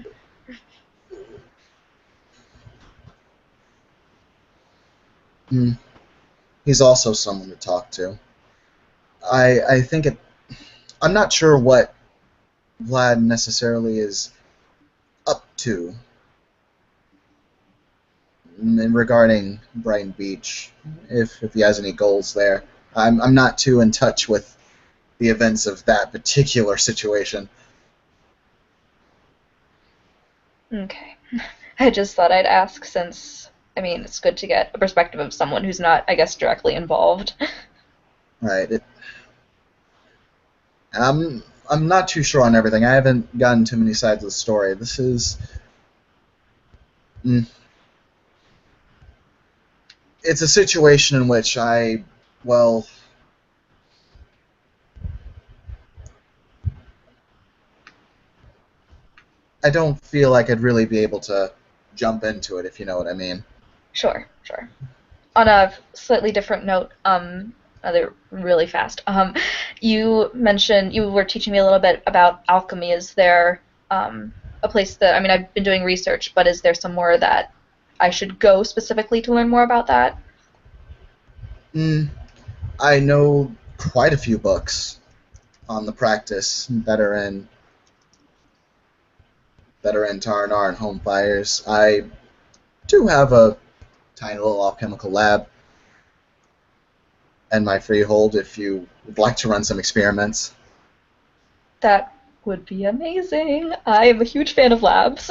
He's also someone to talk to. I think I'm not sure what Vlad necessarily is up to regarding Brighton Beach, if he has any goals there. I'm not too in touch with the events of that particular situation. Okay. I just thought I'd ask since, I mean, it's good to get a perspective of someone who's not, I guess, directly involved. Right. I'm not too sure on everything. I haven't gotten too many sides of the story. This is... It's a situation in which I don't feel like I'd really be able to jump into it, if you know what I mean. Sure. On a slightly different note, other really fast. You mentioned you were teaching me a little bit about alchemy. Is there a place that I mean I've been doing research, but is there somewhere that I should go specifically to learn more about that? Mm, I know quite a few books on the practice that are in Tarnar and Home Fires. I do have a tiny little alchemical lab and my freehold if you would like to run some experiments. That would be amazing. I am a huge fan of labs.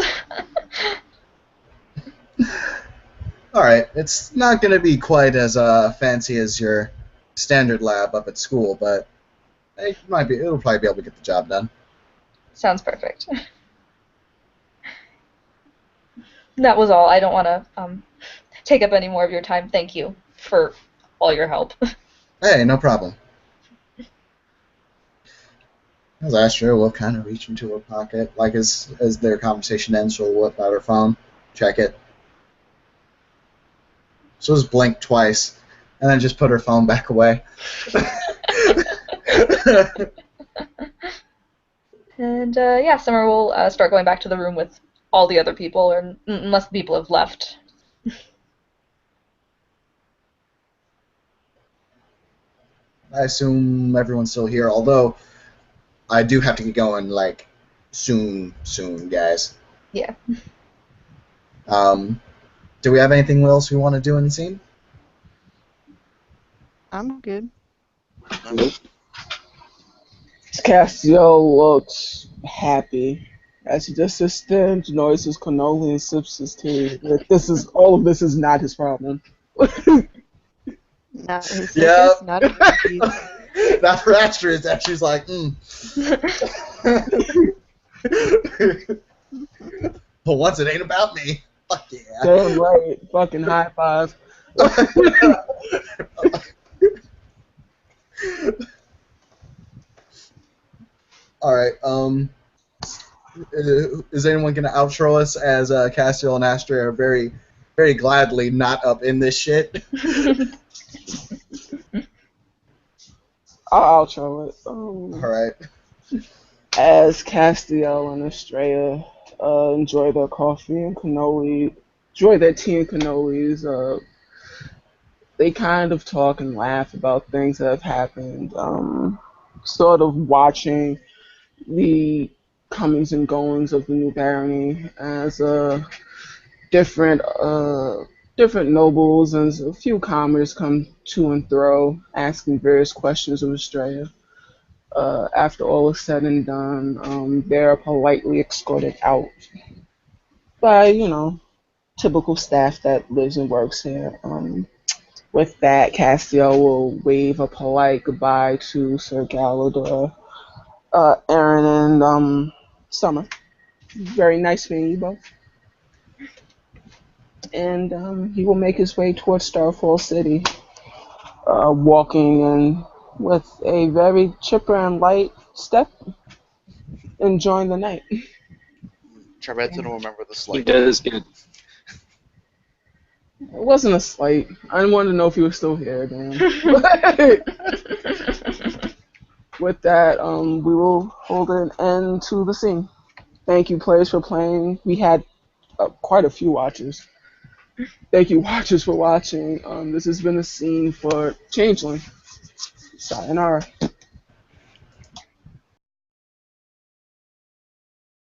Alright, it's not going to be quite as fancy as your standard lab up at school, but it'll probably be able to get the job done. Sounds perfect. That was all. I don't want to take up any more of your time. Thank you for all your help. Hey, no problem. As Astra will kind of reach into her pocket, like as their conversation ends, she'll whip out her phone, check it. She'll just blink twice, and then just put her phone back away. And yeah, Summer will start going back to the room with all the other people, or unless the people have left. I assume everyone's still here, although I do have to get going, like, soon, guys. Yeah. Do we have anything else we want to do in the scene? I'm good. Castiel looks happy as he just sits there, enjoys his cannoli and sips his tea. Like, all of this is not his problem. Not his Yep. circus, not his monkeys. Not for Astra, it's actually like, But once it ain't about me. Fuck yeah. Damn right, fucking high five. Alright, is anyone going to outro us as Castiel and Astra are very, very gladly not up in this shit? I'll outro it. Alright. As Castiel and Estrella enjoy their coffee and cannoli, enjoy their tea and cannolis, they kind of talk and laugh about things that have happened, sort of watching the comings and goings of the new barony as different different nobles and a few commoners come to and fro, asking various questions of Estrella. After all is said and done, they're politely escorted out by, typical staff that lives and works here. With that, Castiel will wave a polite goodbye to Sir Galador, Aaron, and Summer. Very nice meeting you both. And he will make his way towards Starfall City, walking in with a very chipper and light step, enjoying the night. Treventon will remember the He slight. does get. It wasn't a slight. I wanted to know if he was still here, damn. With that, we will hold an end to the scene. Thank you, players, for playing. We had quite a few watchers. Thank you, watchers, for watching. This has been the scene for Changeling. Sayonara.